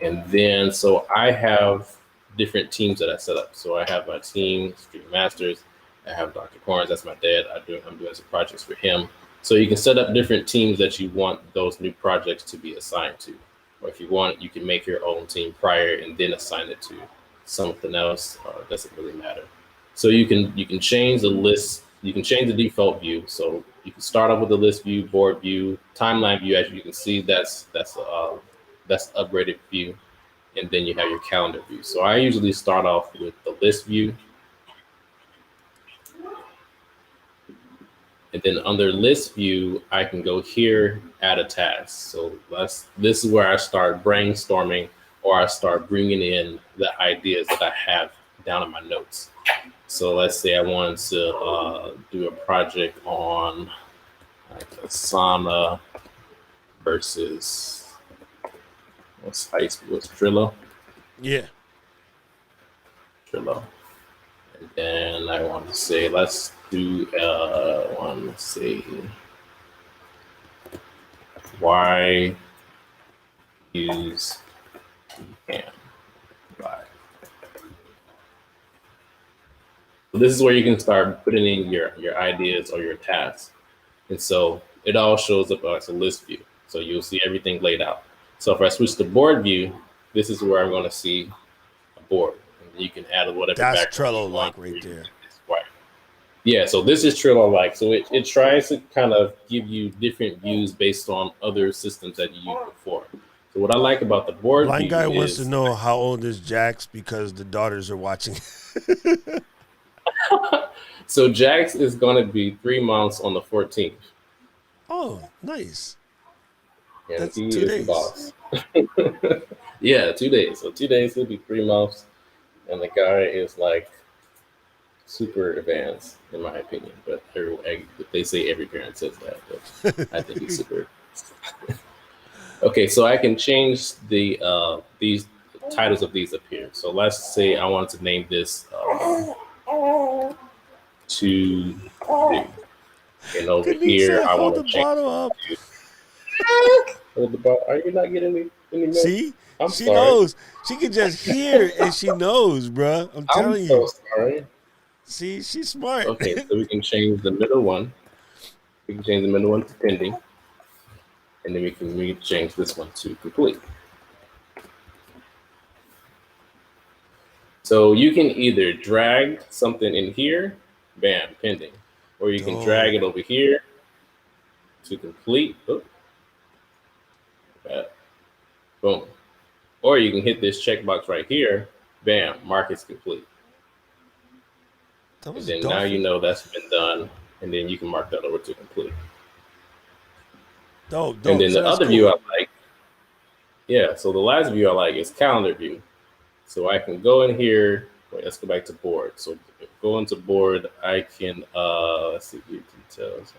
And then, so I have different teams that I set up. So I have my team, Street Masters. I have Dr. Chornes, that's my dad. I'm doing some projects for him. So you can set up different teams that you want those new projects to be assigned to. Or if you want, you can make your own team prior and then assign it to something else. It doesn't really matter. So you can change the list. You can change the default view. So you can start off with the list view, board view, timeline view. As you can see, that's upgraded view. And then you have your calendar view. So I usually start off with the list view. And then under list view, I can go here, add a task. So this is where I start brainstorming, or I start bringing in the ideas that I have down in my notes. So let's say I wanted to do a project on like Asana versus what's Trello? Yeah. Trello. And then I want to say, let's do why use Canva. So this is where you can start putting in your ideas or your tasks. And so it all shows up as a list view. So you'll see everything laid out. So if I switch to board view, this is where I'm going to see a board. And you can add whatever That's background Trello you like want. right there. Yeah, so this is Trello like. So it tries to kind of give you different views based on other systems that you used before. So what I like about the board Blind view guy is, wants to know how old is Jax because the daughters are watching. so Jax is going to be 3 months on the 14th. Oh, nice. And That's he 2 is days. the boss. Yeah, 2 days. So 2 days, he'll be 3 months. And the guy is like super advanced, in my opinion. But they say every parent says that. But I think he's super. Okay, so I can change the these titles of these up here. So let's say I wanted to name this 2, 3. And over Kanik here, said, I hold want the to change bottle up. to hold the bottle. Are you not getting any milk? See, I'm she sorry. knows. She can just hear and she knows, bruh. I'm I'm telling so you. sorry. See, she's smart. Okay, so we can change the middle one. We can change the middle one to pending. And then we can change this one to complete. So you can either drag something in here, bam, pending. Or you can drag it over here to complete. Oh, boom. Or you can hit this checkbox right here, bam, mark it's complete. That And was a then now you dolphin. know that's been done, and then you can mark that over to complete. Dope. And then So the that's other cool. view I like, yeah, so the last view I like is calendar view. So I can go in here, wait, let's go back to board. So go into board, I can, let's see, view details.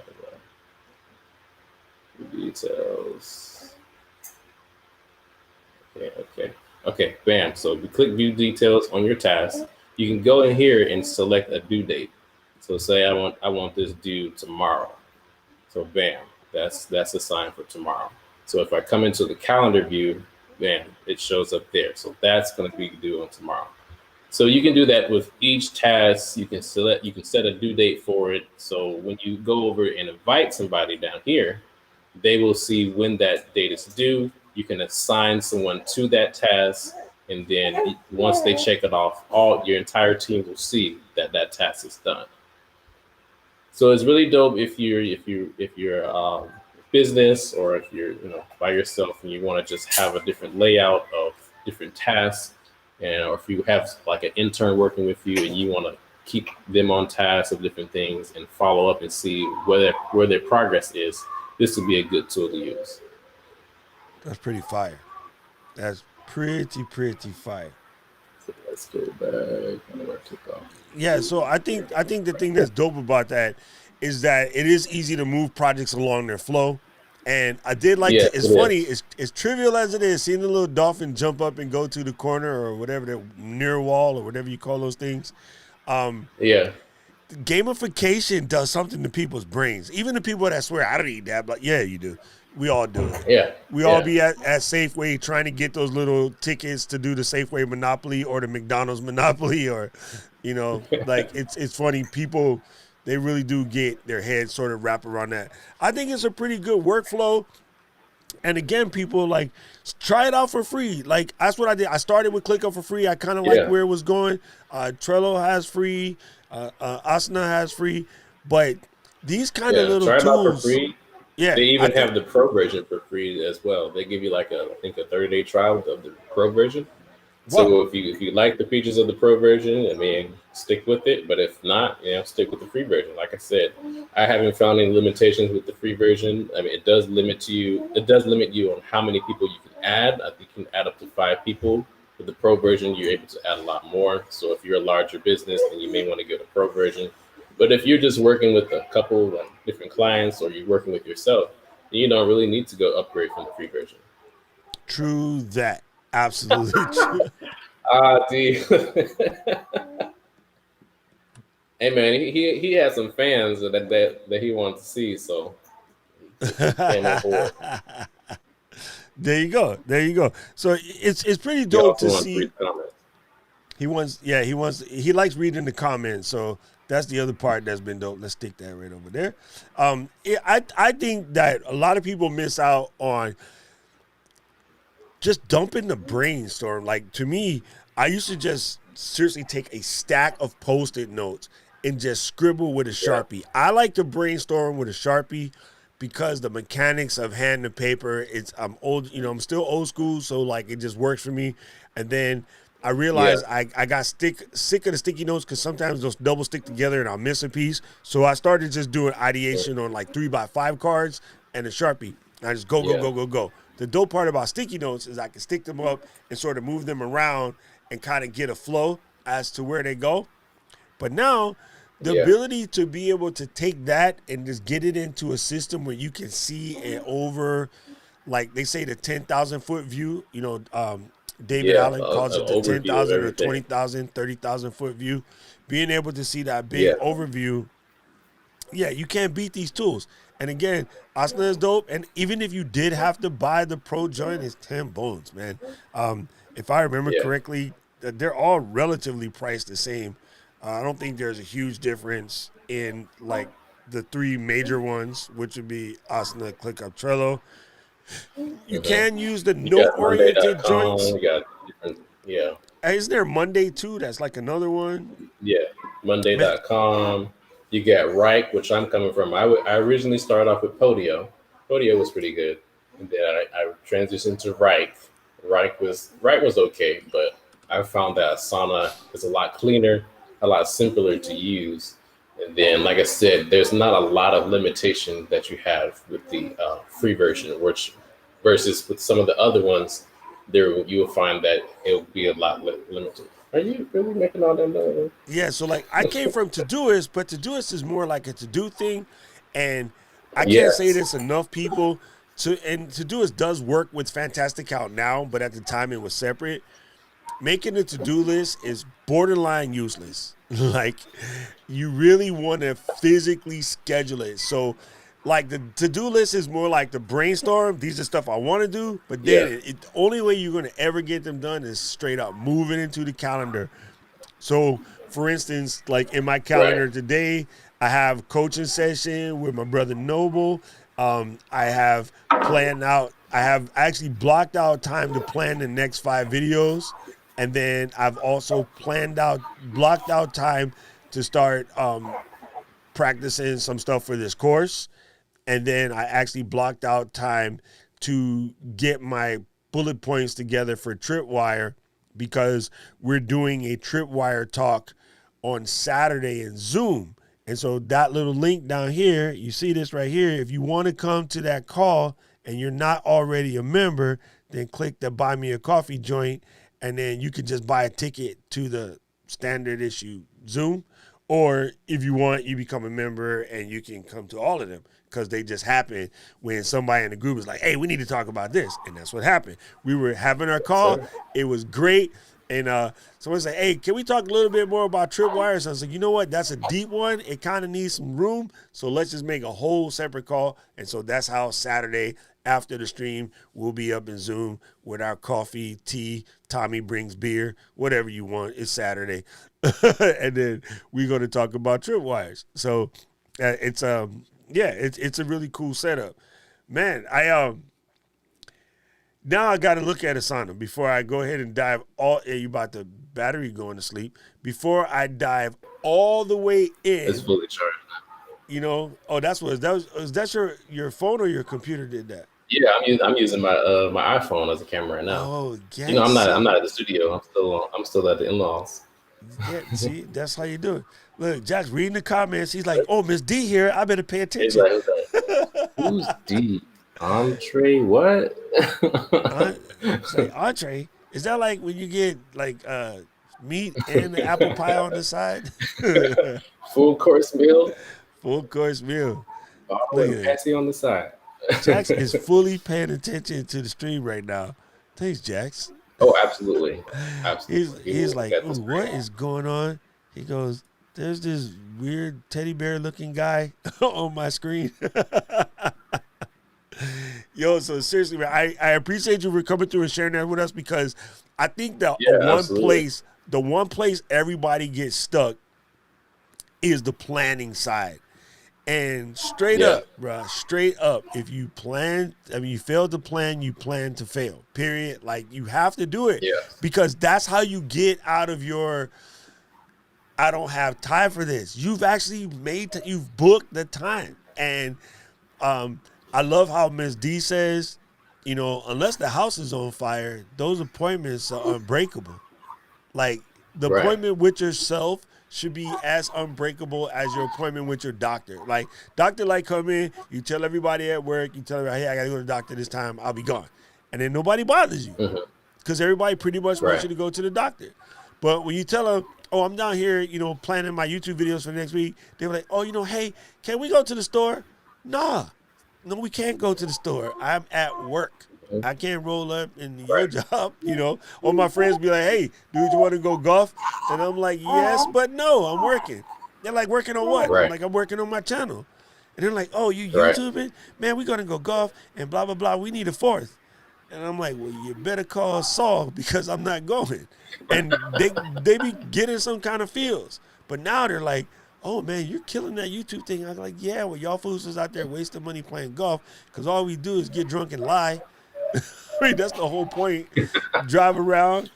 View details. Okay, bam. So if you click view details on your task, you can go in here and select a due date. So say I want this due tomorrow. So bam, that's assigned for tomorrow. So if I come into the calendar view, bam, it shows up there. So that's going to be due on tomorrow. So you can do that with each task. You can set a due date for it. So when you go over and invite somebody down here, they will see when that date is due. You can assign someone to that task, and then once they check it off, your entire team will see that that task is done. So it's really dope if you're business, or if you're by yourself and you want to just have a different layout of different tasks, and or if you have like an intern working with you and you want to keep them on task of different things and follow up and see where their progress is. This would be a good tool to use. That's pretty fire. That's pretty fire. So let's go back. Where to go? Yeah, so I think the thing that's dope about that is that it is easy to move projects along their flow. And I did like Yes, to, it's it funny, is. as trivial as it is, seeing the little dolphin jump up and go to the corner or whatever, the near wall or whatever you call those things. Yeah. Gamification does something to people's brains. Even the people that swear, I don't eat that, but yeah, you do. We all do it. Yeah. We all be at Safeway trying to get those little tickets to do the Safeway Monopoly or the McDonald's Monopoly, or, like it's funny. People, they really do get their heads sort of wrapped around that. I think it's a pretty good workflow. And again, people like try it out for free. Like that's what I did. I started with ClickUp for free. I kind of like where it was going. Trello has free. Asana has free. But these kind of little Try it out for tools, free. yeah, They I even think. have the pro version for free as well. They give you like I think a 30-day trial of the pro version. Wow. So if you like the features of the pro version, I mean, stick with it. But if not, stick with the free version. Like I said, I haven't found any limitations with the free version. I mean, it does limit you. It does limit you on how many people you can add. I think you can add up to 5 people. With the pro version, you're able to add a lot more. So if you're a larger business, then you may want to go to pro version. But if you're just working with a couple of different clients, or you're working with yourself, then you don't really need to go upgrade from the free version. True that. Absolutely true. D. Hey man, he had some fans that he wanted to see, so he came on board. There you go. There you go. So it's pretty He dope also to wants to see. read comments. He likes reading the comments. So that's the other part that's been dope. Let's stick that right over there. I think that a lot of people miss out on just dumping the brainstorm. Like to me, I used to just seriously take a stack of Post-it notes and just scribble with a Sharpie. I like to brainstorm with a Sharpie because the mechanics of hand to paper, I'm old, I'm still old school, so like it just works for me. And then I realized I got sick of the sticky notes because sometimes those double stick together and I'll miss a piece. So I started just doing ideation on like 3x5 cards and a Sharpie. And I just go. The dope part about sticky notes is I can stick them up and sort of move them around and kind of get a flow as to where they go. But now the ability to be able to take that and just get it into a system where you can see it over, like they say, the 10,000 foot view, David Yeah, Allen calls it the overview of 10,000 or everything. 20,000, 30,000 foot view. Being able to see that big Yeah. overview, yeah, you can't beat these tools. And again, Asana is dope. And even if you did have to buy the Pro joint, it's 10 bones, man. If I remember Yeah. correctly, they're all relatively priced the same. I don't think there's a huge difference in like the three major ones, which would be Asana, ClickUp, Trello. You can use the You got note-oriented Monday.com. joints. You got different. Yeah. Is there Monday too? That's like another one. Yeah. Man, Monday.com. You got Rike, which I'm coming from. I originally started off with Podio. Podio was pretty good, and then I transitioned to Rike. Rike was okay, but I found that Asana is a lot cleaner, a lot simpler to use. And then, like I said, there's not a lot of limitation that you have with the free version, which versus with some of the other ones, there you will find that it'll be a lot limited. Are you really making all that noise? yeah, so like I came from Todoist, but Todoist is more like a to-do thing. And I can't say Yes. this enough, people. And Todoist does work with Fantastical now, but at the time it was separate. Making a to-do list is borderline useless. Like you really want to physically schedule it. So like the to-do list is more like the brainstorm. These are stuff I want to do, but then Yeah. the only way you're going to ever get them done is straight up moving into the calendar. So for instance, like in my calendar Right. today, I have coaching session with my brother Noble. I have planned out, I have actually blocked out time to plan the next 5 videos. And then I've also blocked out time to start practicing some stuff for this course. And then I actually blocked out time to get my bullet points together for Tripwire because we're doing a Tripwire talk on Saturday in Zoom. And so that little link down here, you see this right here. If you want to come to that call and you're not already a member, then click the Buy Me a Coffee joint, and then you can just buy a ticket to the standard issue Zoom. Or if you want, you become a member and you can come to all of them because they just happen when somebody in the group is like, hey, we need to talk about this. And that's what happened. We were having our call. Sir. It was great. And someone said, hey, can we talk a little bit more about Tripwire? So I was like, you know what? That's a deep one. It kind of needs some room. So let's just make a whole separate call. And so that's how Saturday after the stream, we'll be up in Zoom with our coffee, tea. Tommy brings beer, whatever you want. It's Saturday. And then we're going to talk about Tripwires. So it's a really cool setup. Man, now I got to look at Asana before I go ahead and dive you about the battery going to sleep. Before I dive all the way in, It's fully charged. that's your phone or your computer did that? Yeah, I'm using my iPhone as a camera right now. Oh, I'm not at the studio. I'm still at the in-laws. Yeah, see, that's how you do it. Look, Jack's reading the comments. He's like, "Oh, Miss D here. I better pay He's attention." like, who's D? Entree? What? Say entree. Is that like when you get like meat and the apple pie on the side? Full course meal. Full course meal. Bottle and Patsy on the side. Jax is fully paying attention to the stream right now. Thanks, Jax. Oh, absolutely. Absolutely. He's like, Got "Ooh, this what great. is going on?" He goes, "There's this weird teddy bear looking guy on my screen." Yo, so seriously, man, I appreciate you for coming through and sharing that with us because I think the one place everybody gets stuck is the planning side. And straight up, if you fail to plan, you plan to fail, period. Like, you have to do it because that's how you get out of your, I don't have time for this. You've actually you've booked the time. And I love how Ms. D says, unless the house is on fire, those appointments are unbreakable. Like, the appointment with yourself should be as unbreakable as your appointment with your doctor. Like, doctor come in, you tell everybody at work, you tell everybody, hey, I got to go to the doctor this time, I'll be gone. And then nobody bothers you because everybody pretty much wants you to go to the doctor. But when you tell them, oh, I'm down here, planning my YouTube videos for next week, they're like, oh, hey, can we go to the store? No, we can't go to the store. I'm at work. I can't roll up in your Right. job, Or my friends be like, hey, dude, you want to go golf? And I'm like, yes, but no, I'm working. They're like, working on what? I'm Right. like, I'm working on my channel. And they're like, oh, you Right. YouTubing? Man, we're going to go golf and blah, blah, blah. We need a fourth. And I'm like, well, you better call Saul because I'm not going. And they be getting some kind of feels. But now they're like, oh, man, you're killing that YouTube thing. I'm like, yeah, well, y'all fools is out there wasting money playing golf because all we do is get drunk and lie. I mean, that's the whole point. Drive around,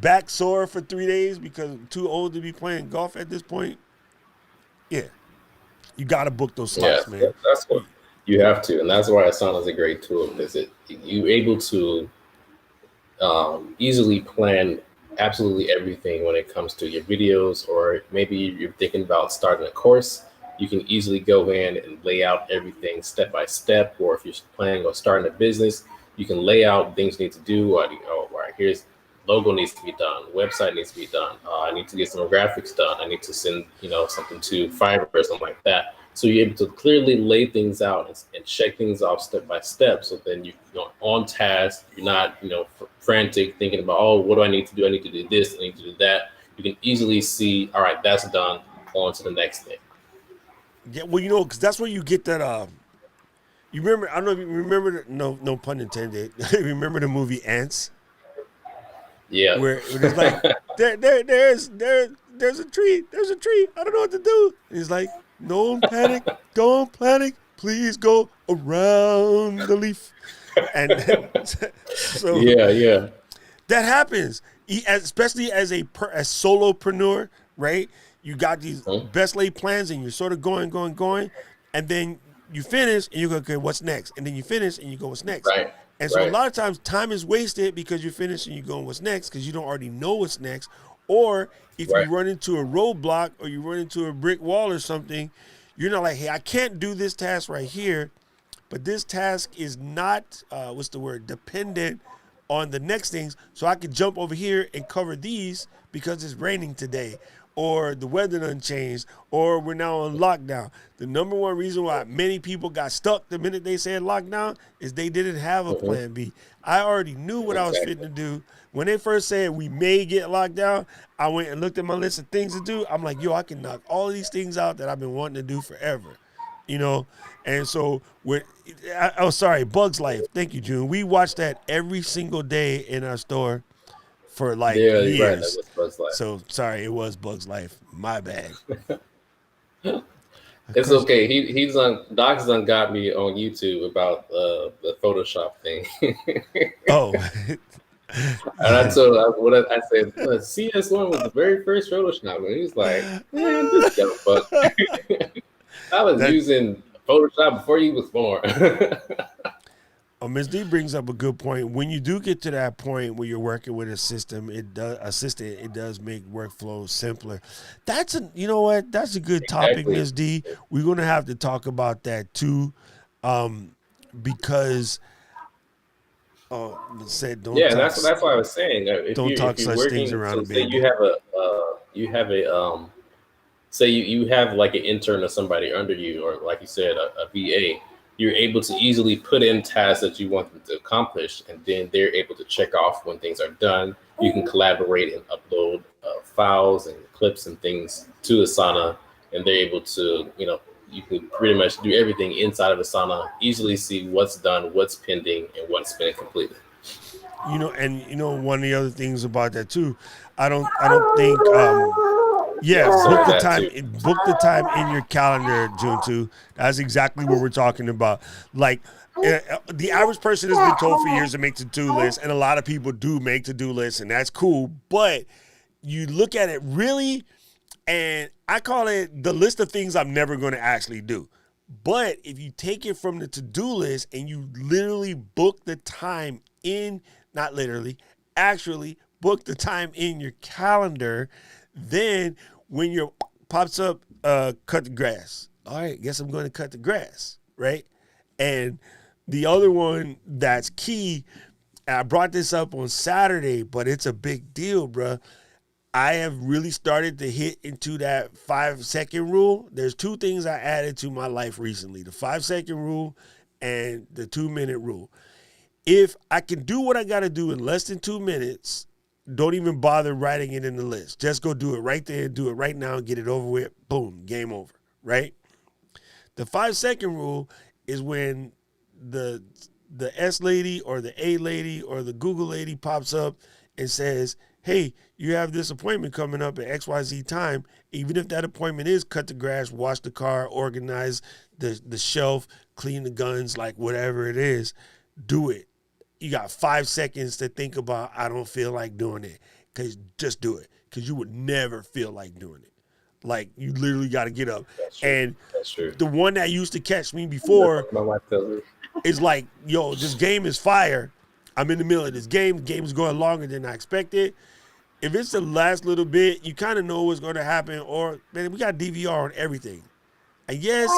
back sore for 3 days because I'm too old to be playing golf at this point. Yeah, you got to book those Yeah, slots, man. that's what you have to, and that's why Asana is a great tool because you're able to easily plan absolutely everything when it comes to your videos, or maybe you're thinking about starting a course. You can easily go in and lay out everything step by step, or if you're planning on starting a business, you can lay out things you need to do. Right, here's logo needs to be done, website needs to be done. I need to get some graphics done. I need to send something to Fiverr or something like that. So you're able to clearly lay things out and check things off step by step. So then you're on task. You're not frantic thinking about, oh, what do I need to do? I need to do this. I need to do that. You can easily see, all right, that's done. On to the next thing. Yeah, well, because that's where you get that. You remember? I don't know if you remember. No pun intended. Remember the movie Ants? Yeah. Where it's like there's a tree. There's a tree. I don't know what to do. And he's like, don't panic. Please go around the leaf. And so Yeah. that happens, especially as a solopreneur, right? You got these best laid plans, and you're sort of going, and then you finish, and you go, okay, what's next? And then you finish, and you go, what's next? Right. And so a lot of times, time is wasted because you finish and you go, what's next? Because you don't already know what's next. Or if you run into a roadblock or you run into a brick wall or something, you're not like, hey, I can't do this task right here, but this task is not, dependent on the next things. So I could jump over here and cover these because it's raining today, or the weather done changed, or we're now on lockdown. The number one reason why many people got stuck the minute they said lockdown is they didn't have a plan B. I already knew what I was fitting to do. When they first said we may get locked down, I went and looked at my list of things to do. I'm like, yo, I can knock all of these things out that I've been wanting to do forever. And so Bugs Life. Thank you, June. We watched that every single day in our store for like years. Right. That was Bug's Life. So sorry, it was Bugs Life. My bad. It's okay. He's on Doc's done got me on YouTube about the Photoshop thing. Oh. And I told I said CS1 was the very first Photoshop, and he's like, man, this dumb fuck. I was using Photoshop before he was born. Ms. D brings up a good point. When you do get to that point where you're working with a system, it does make workflow simpler. That's a good topic, Ms. D. We're gonna have to talk about that too, because said don't. Yeah, talk, that's what I was saying. Don't talk such things around a baby. Say you have like an intern or somebody under you, or like you said, a VA. You're able to easily put in tasks that you want them to accomplish, and then they're able to check off when things are done. You can collaborate and upload files and clips and things to Asana, and they're able to, you can pretty much do everything inside of Asana, easily see what's done, what's pending, and what's been completed. One of the other things about that too, I don't think book the time in your calendar, June 2. That's exactly what we're talking about. Like the average person has been told for years to make to-do lists, and a lot of people do make to-do lists, and that's cool. But you look at it really, and I call it the list of things I'm never going to actually do. But if you take it from the to-do list and you literally book the time in, not literally, actually book the time in your calendar, then when your pops up, cut the grass. All right, guess I'm going to cut the grass, right? And the other one that's key, I brought this up on Saturday, but it's a big deal, bruh. I have really started to hit into that 5-second rule. There's two things I added to my life recently, the 5-second rule and the 2-minute rule. If I can do what I got to do in less than 2 minutes, don't even bother writing it in the list. Just go do it right there, do it right now, get it over with. Boom, game over, right? The 5-second rule is when the S lady or the A lady or the Google lady pops up and says, hey, you have this appointment coming up at XYZ time. Even if that appointment is cut the grass, wash the car, organize the shelf, clean the guns, like whatever it is, do it. You got 5 seconds to think about, I don't feel like doing it. Because just do it. Because you would never feel like doing it. Like, you literally got to get up. That's true. And That's true. the one that used to catch me before My wife tells me. is like, yo, this game is fire. I'm in the middle of this game. The game is going longer than I expected. If it's the last little bit, you kind of know what's going to happen. Or, man, we got DVR on everything. And yes,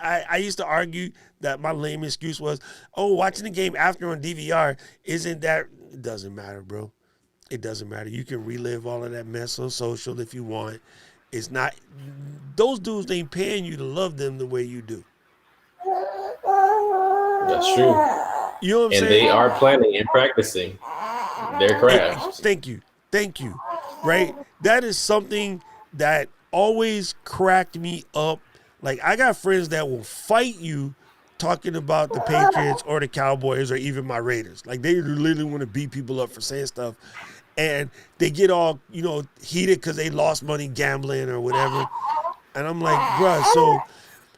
I used to argue that my lame excuse was, oh, watching the game after on DVR, isn't that... It doesn't matter, bro. It doesn't matter. You can relive all of that mess on social if you want. It's not... Those dudes ain't paying you to love them the way you do. That's true. You know what I'm saying? And they are planning and practicing their craft. Thank you. Right? That is something that always cracked me up. Like, I got friends that will fight you talking about the Patriots or the Cowboys or even my Raiders. Like, they literally want to beat people up for saying stuff. And they get all, heated because they lost money gambling or whatever. And I'm like, bruh, so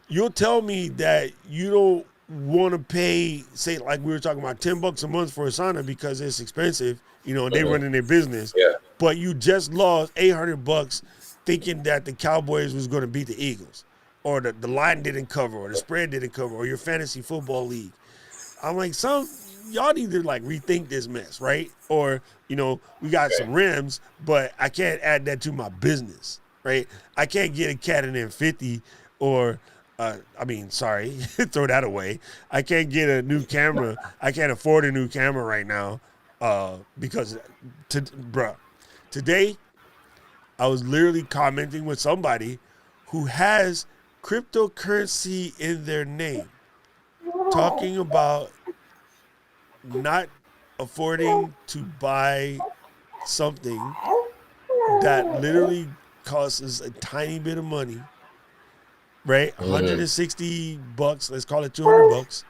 you'll tell me that you don't want to pay, say, like we were talking about, $10 a month for a sauna because it's expensive, and they running their business. Yeah. But you just lost $800 thinking that the Cowboys was going to beat the Eagles, or the line didn't cover, or the spread didn't cover, or your fantasy football league. I'm like, y'all need to like rethink this mess, right? Or, we got some rims, but I can't add that to my business, right? I can't get a Canon M50 or, throw that away. I can't get a new camera. I can't afford a new camera right now because, today I was literally commenting with somebody who has cryptocurrency in their name, talking about not affording to buy something that literally costs us a tiny bit of money, right? $160, let's call it $200.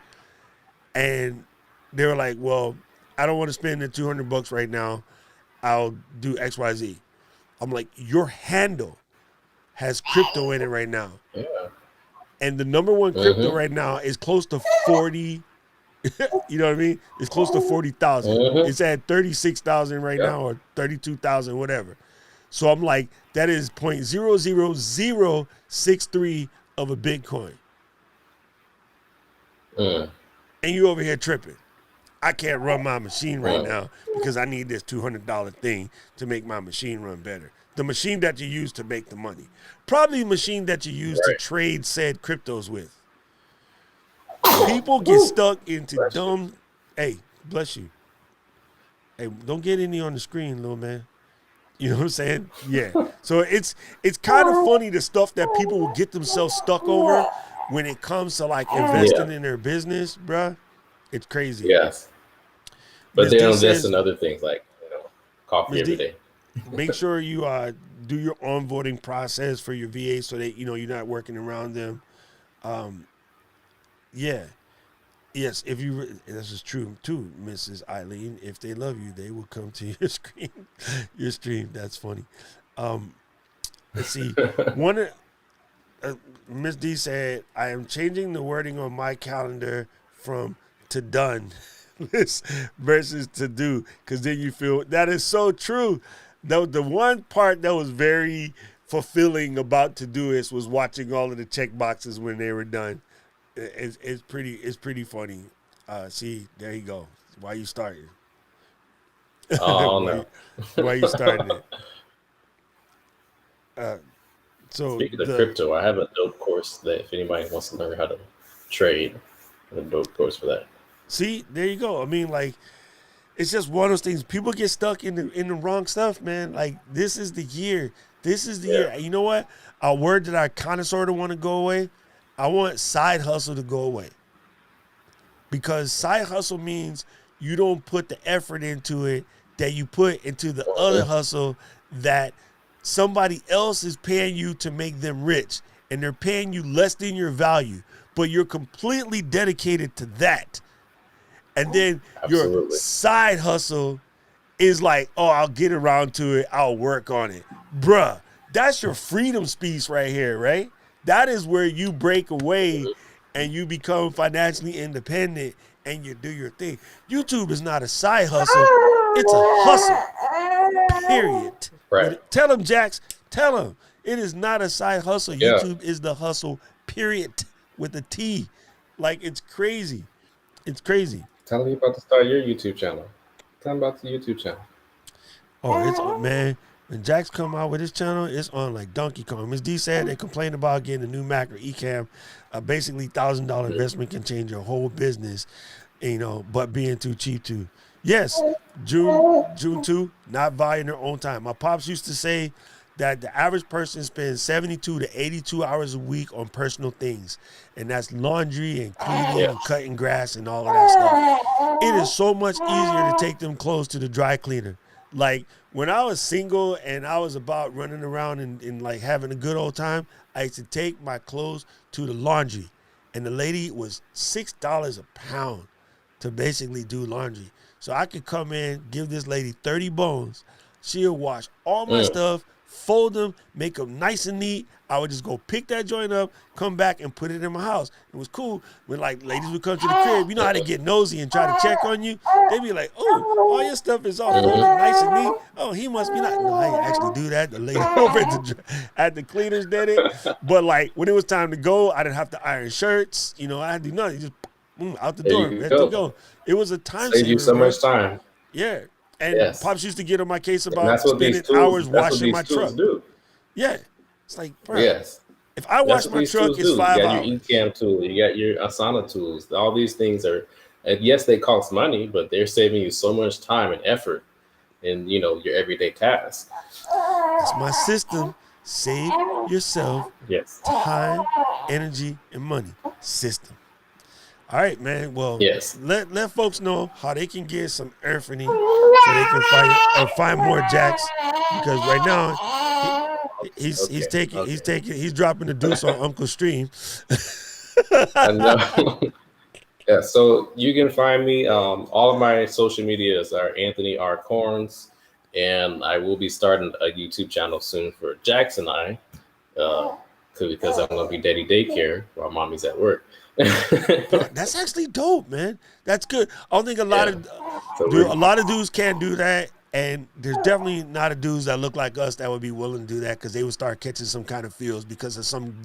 And they were like, well, I don't want to spend the $200 right now. I'll do XYZ. I'm like, your handle has crypto in it right now. Yeah. And the number one crypto right now is close to 40. You know what I mean? It's close to 40,000. It's at 36,000 right now, or 32,000, whatever. So I'm like, that is 0.00063 of a Bitcoin. And you over here tripping. I can't run my machine right now because I need this $200 thing to make my machine run better. The machine that you use to make the money. Probably the machine that you use to trade said cryptos with. People get stuck into dumb... Hey, bless you. Hey, don't get any on the screen, little man. You know what I'm saying? Yeah. So it's kind of funny the stuff that people will get themselves stuck over when it comes to like investing in their business, bruh. It's crazy. Yes. But Ms. they D don't invest says- in other things like coffee Ms. every D- day. Make sure you do your onboarding process for your VA so that you're not working around them. Yes, this is true too, Mrs. Eileen. If they love you, they will come to your stream. That's funny. Let's see. Miss D said, I am changing the wording on my calendar from to done list versus to do, because then you feel that is so true. The one part that was very fulfilling about Todoist was watching all of the check boxes when they were done. It's pretty funny. See, there you go. Why you starting? Oh no. Why you starting it? So speaking of crypto, I have a dope course that if anybody wants to learn how to trade, I have a dope course for that. See, there you go. I mean, like, it's just one of those things. People get stuck in the wrong stuff, man. Like, this is the year. This is the year. You know what? A word that I kind of sort of want to go away. I want side hustle to go away. Because side hustle means you don't put the effort into it that you put into the other hustle that somebody else is paying you to make them rich, and they're paying you less than your value, but you're completely dedicated to that. And then your Absolutely. side hustle is like, oh, I'll get around to it, I'll work on it. Bruh, that's your freedom speech right here, right? That is where you break away and you become financially independent and you do your thing. YouTube is not a side hustle, it's a hustle, period. Right. Tell them, Jax, tell them. It is not a side hustle. Yeah. YouTube is the hustle, period, with a T. Like, it's crazy. It's crazy. Tell me about to start your YouTube channel. Tell me about the YouTube channel. Oh, it's, man, when Jax come out with his channel, it's on like Donkey Kong. Ms. D said they complained about getting a new Mac or eCam. Basically, $1,000 investment can change your whole business, you know, but being too cheap to. Yes, June 2, not valuing their own time. My pops used to say that the average person spends 72 to 82 hours a week on personal things, and that's laundry and cleaning and cutting grass and all of that stuff. It is so much easier to take them clothes to the dry cleaner. Like, when I was single and I was about running around and like having a good old time, I used to take my clothes to the laundry, and the lady was $6 a pound to basically do laundry. So I could come in, give this lady 30 bones. She'll wash all my stuff, fold them, make them nice and neat. I would just go pick that joint up, come back and put it in my house. It was cool when like ladies would come to the crib. You know how they get nosy and try to check on you? They'd be like, oh, all your stuff is all folded nice and neat. Oh, he must be not. No, I didn't actually do that. The lady over at the cleaners did it. But like when it was time to go, I didn't have to iron shirts. You know, I had to do nothing. Just out the door, ready to go. It was a time saver. Saved you so much time. Yeah. And Pops used to get on my case about spending tools, hours washing my truck. Do. Yeah. It's like, bro, yes. If I wash my truck, it's 5 hours. You got your eCam tool, you got your Asana tools. All these things are, and yes, they cost money, but they're saving you so much time and effort in, you know, your everyday tasks. It's my system. Save yourself time, energy, and money. System. All right, man. Well, let folks know how they can get some earthing so they can find more Jax, because right now he's dropping the deuce on Uncle Stream. I know. Yeah, so you can find me. All of my social medias are Anthony R. Chornes, and I will be starting a YouTube channel soon for Jax and I, because I'm going to be daddy daycare while mommy's at work. That's actually dope, man. That's good. I don't think a lot of dudes can't do that, and there's definitely not a dudes that look like us that would be willing to do that, because they would start catching some kind of feels because of some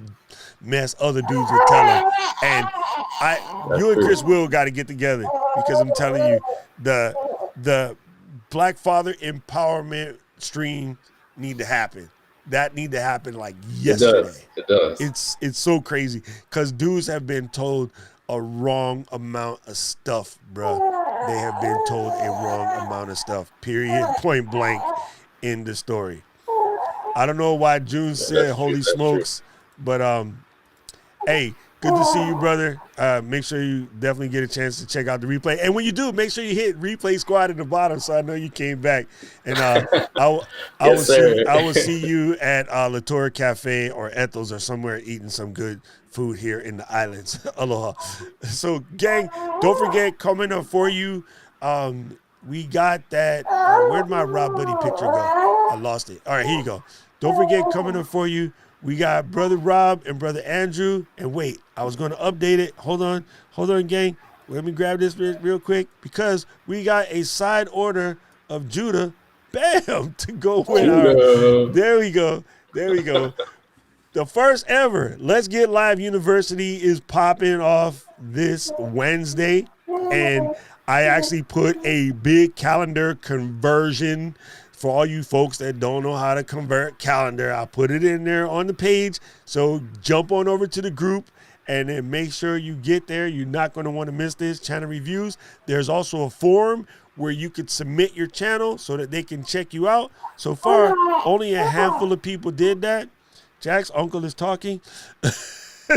mess other dudes would tell them. And you and Chris Will got to get together, because I'm telling you, the Black Father Empowerment stream need to happen. That need to happen like yesterday. It does. It's so crazy, because dudes have been told a wrong amount of stuff, bro. They have been told a wrong amount of stuff, period, point blank, in the story. I don't know why June said holy smokes, but hey, good to see you, brother. Make sure you definitely get a chance to check out the replay. And when you do, make sure you hit replay squad at the bottom, so I know you came back. And I will see you at Latour Cafe or Ethel's or somewhere eating some good food here in the islands. Aloha. So, gang, don't forget, coming up for you, we got that. Where'd my Rob Buddy picture go? I lost it. All right, here you go. Don't forget, coming up for you, we got Brother Rob and Brother Andrew. And wait, I was going to update it. Hold on, gang. Let me grab this real quick, because we got a side order of Judah, bam, to go with our. There we go. The first ever Let's Get Live University is popping off this Wednesday. And I actually put a big calendar conversion for all you folks that don't know how to convert calendar. I put it in there on the page. So jump on over to the group and then make sure you get there. You're not going to want to miss this. Channel reviews. There's also a forum where you could submit your channel so that they can check you out. So far, only a handful of people did that. Jack's uncle is talking.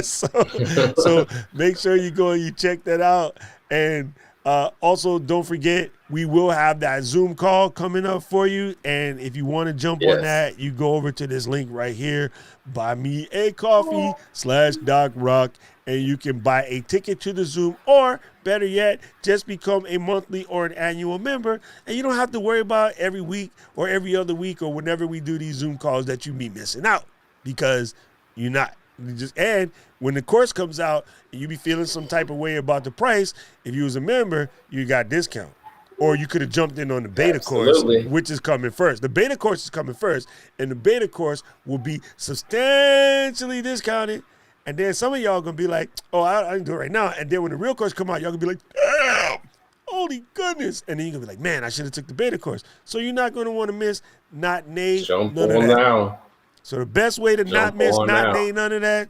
so make sure you go and you check that out. And Also, don't forget, we will have that Zoom call coming up for you. And if you want to jump on that, you go over to this link right here, buy me a coffee/Doc Rock, and you can buy a ticket to the Zoom, or better yet, just become a monthly or an annual member. And you don't have to worry about every week or every other week or whenever we do these Zoom calls that you be missing out, because you're not. And when the course comes out and you be feeling some type of way about the price, if you was a member, you got discount. Or you could have jumped in on the beta course, which is coming first. The beta course is coming first, and the beta course will be substantially discounted. And then some of y'all going to be like, oh, I can do it right now. And then when the real course come out, y'all going to be like, damn, holy goodness. And then you're going to be like, man, I should have took the beta course. So you're not going to want to miss not nay, Jump none on of that. now. So the best way to not miss, not now. nay, none of that,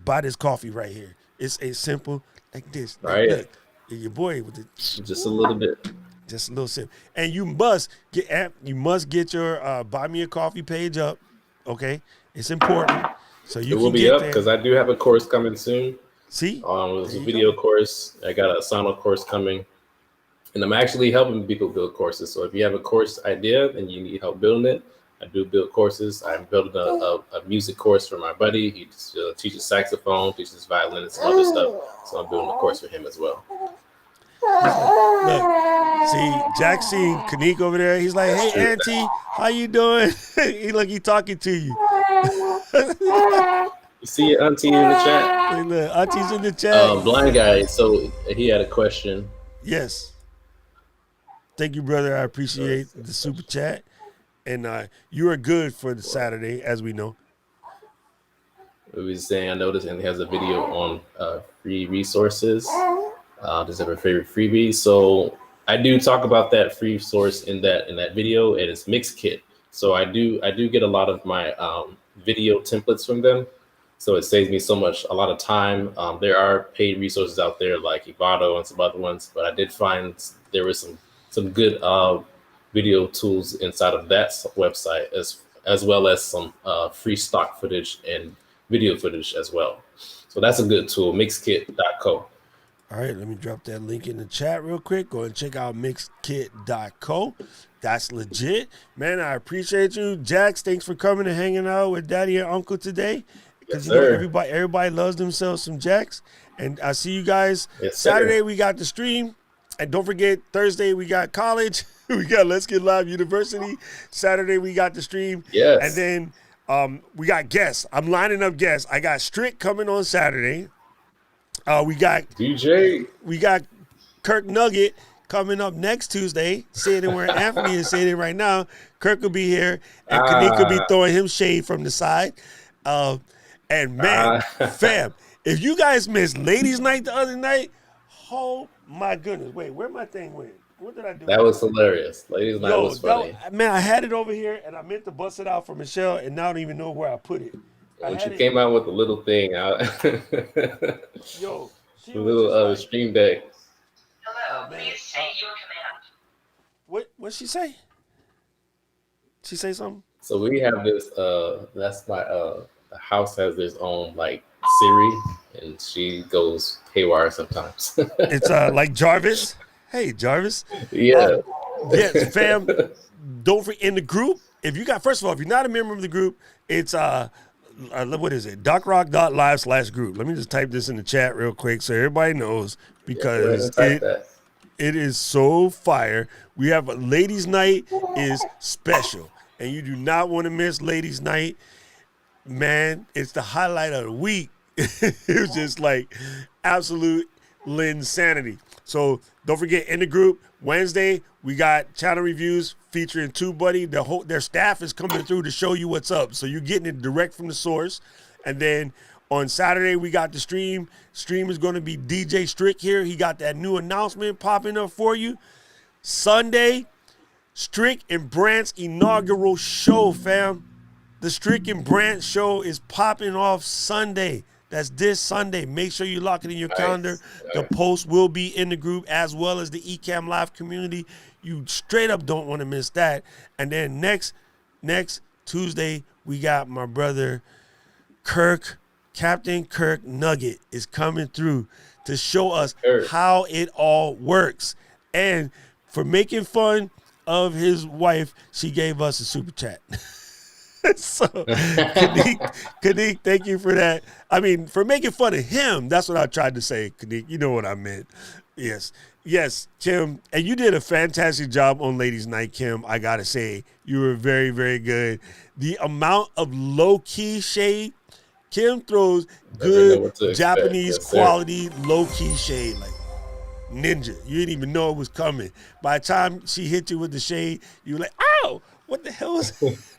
buy this coffee right here. It's a simple like this. Right. Look, your boy with the Just a little bit. just a little sip. And you must get your buy me a coffee page up. Okay, it's important. So you It will can be get up there. because I do have a course coming soon. See, It was a video course. I got a sound course coming, and I'm actually helping people build courses. So if you have a course idea and you need help building it, I do build courses. I'm building a music course for my buddy. He teaches saxophone, teaches violin, and some other stuff. So I'm building a course for him as well. look, see, Jack seen Kanik over there. He's like, hey, Auntie, how you doing? he talking to you. You see your auntie in the chat? Hey, look, Auntie's in the chat. Blind guy. So he had a question. Yes. Thank you, brother. I appreciate the super chat. And you are good for the Saturday, as we know. We was saying, I noticed, and he has a video on free resources. Does have a favorite freebie? So I do talk about that free source in that video, and it's Mixkit. So I do get a lot of my video templates from them. So it saves me a lot of time. There are paid resources out there like Ivado and some other ones, but I did find there was some good video tools inside of that website, as well as some free stock footage and video footage as well. So that's a good tool, mixkit.co. All right, let me drop that link in the chat real quick. Go and check out mixkit.co. That's legit. Man, I appreciate you. Jax, thanks for coming and hanging out with Daddy and Uncle today. Because Yes, sir. everybody loves themselves some Jax. And I see you guys. Yes, sir. Saturday, we got the stream. And don't forget, Thursday, we got college. We got Let's Get Live University. Saturday, we got the stream. Yes. And then we got guests. I'm lining up guests. I got Strick coming on Saturday. We got DJ. We got Kirk Nugget coming up next Tuesday. Saying it where Anthony is saying it right now. Kirk will be here, and Kanik will be throwing him shade from the side. And man, fam, if you guys missed Ladies' Night the other night, oh my goodness. Wait, where my thing went? What did I do? That was hilarious. Ladies' Night was funny. Man, I had it over here, and I meant to bust it out for Michelle, and now I don't even know where I put it. When she came out with the little thing, Yo, she the was little just like, stream deck. Hello, please say your command. What'd she say? She say something? So we have this. That's my. The house has its own like Siri, and she goes haywire sometimes. It's like Jarvis. Hey, Jarvis. Yeah. Yes, fam. Don't forget in the group. If you got, first of all, if you're not a member of the group, it's what is it? DocRock.live/group. Let me just type this in the chat real quick so everybody knows, because it is so fire. We have a Ladies' Night is special, and you do not want to miss Ladies' Night. Man, it's the highlight of the week. It was just like absolute insanity. So don't forget, in the group, Wednesday, we got channel reviews featuring TubeBuddy. Their staff is coming through to show you what's up. So you're getting it direct from the source. And then on Saturday, we got the stream. Stream is going to be DJ Strick here. He got that new announcement popping up for you. Sunday, Strick and Brant's inaugural show, fam. The Strick and Brant show is popping off Sunday. That's this Sunday. Make sure you lock it in your calendar. The post will be in the group, as well as the Ecamm Live community. You straight up don't want to miss that. And then next Tuesday, we got my brother Kirk Captain Kirk Nugget is coming through to show us Kirk. how it all works. And for making fun of his wife, she gave us a super chat. So, Kanik, thank you for that. I mean, for making fun of him, that's what I tried to say, Kanik. You know what I meant. Yes, Kim. And you did a fantastic job on Ladies Night, Kim. I got to say, you were very, very good. The amount of low-key shade, Kim throws good Japanese quality low-key shade, like ninja. You didn't even know it was coming. By the time she hit you with the shade, you were like, ow, what the hell is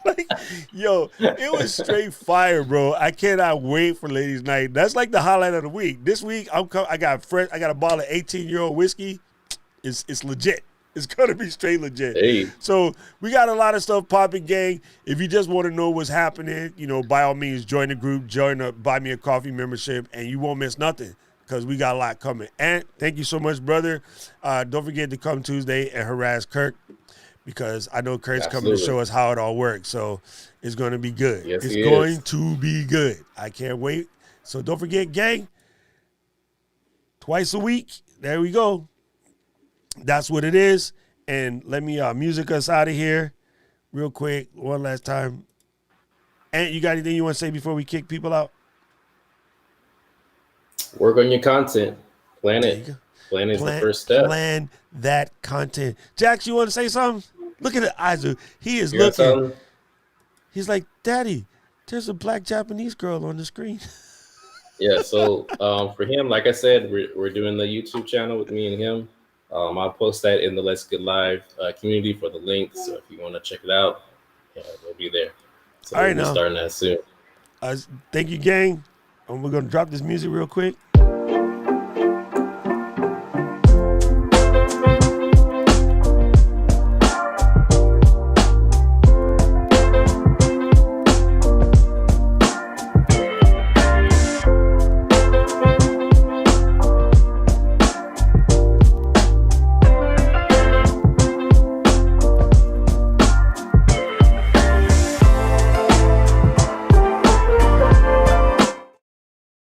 like, yo, it was straight fire, bro. I cannot wait for Ladies Night. That's like the highlight of the week. This week, I got a bottle of 18-year-old whiskey. It's legit. It's gonna be straight legit. Hey. So we got a lot of stuff popping, gang. If you just want to know what's happening, by all means, join the group, join the Buy Me a Coffee membership, and you won't miss nothing because we got a lot coming. And thank you so much, brother. Don't forget to come Tuesday and harass Kirk, because I know Kurt's coming to show us how it all works. So it's going to be good. Yes, it's going to be good. I can't wait. So don't forget, gang, twice a week. There we go. That's what it is. And let me music us out of here real quick one last time. Ant, you got anything you want to say before we kick people out? Work on your content. Plan it. Plan is the first step. Plan that content. Jax, you want to say something? Look at the eyes. He is looking. He's like, Daddy, there's a black Japanese girl on the screen. Yeah, so for him, like I said, we're doing the YouTube channel with me and him. I'll post that in the Let's Get Live community for the link. So if you want to check it out, we'll be there. So all right, we'll be starting that soon. Thank you, gang. And we're going to drop this music real quick.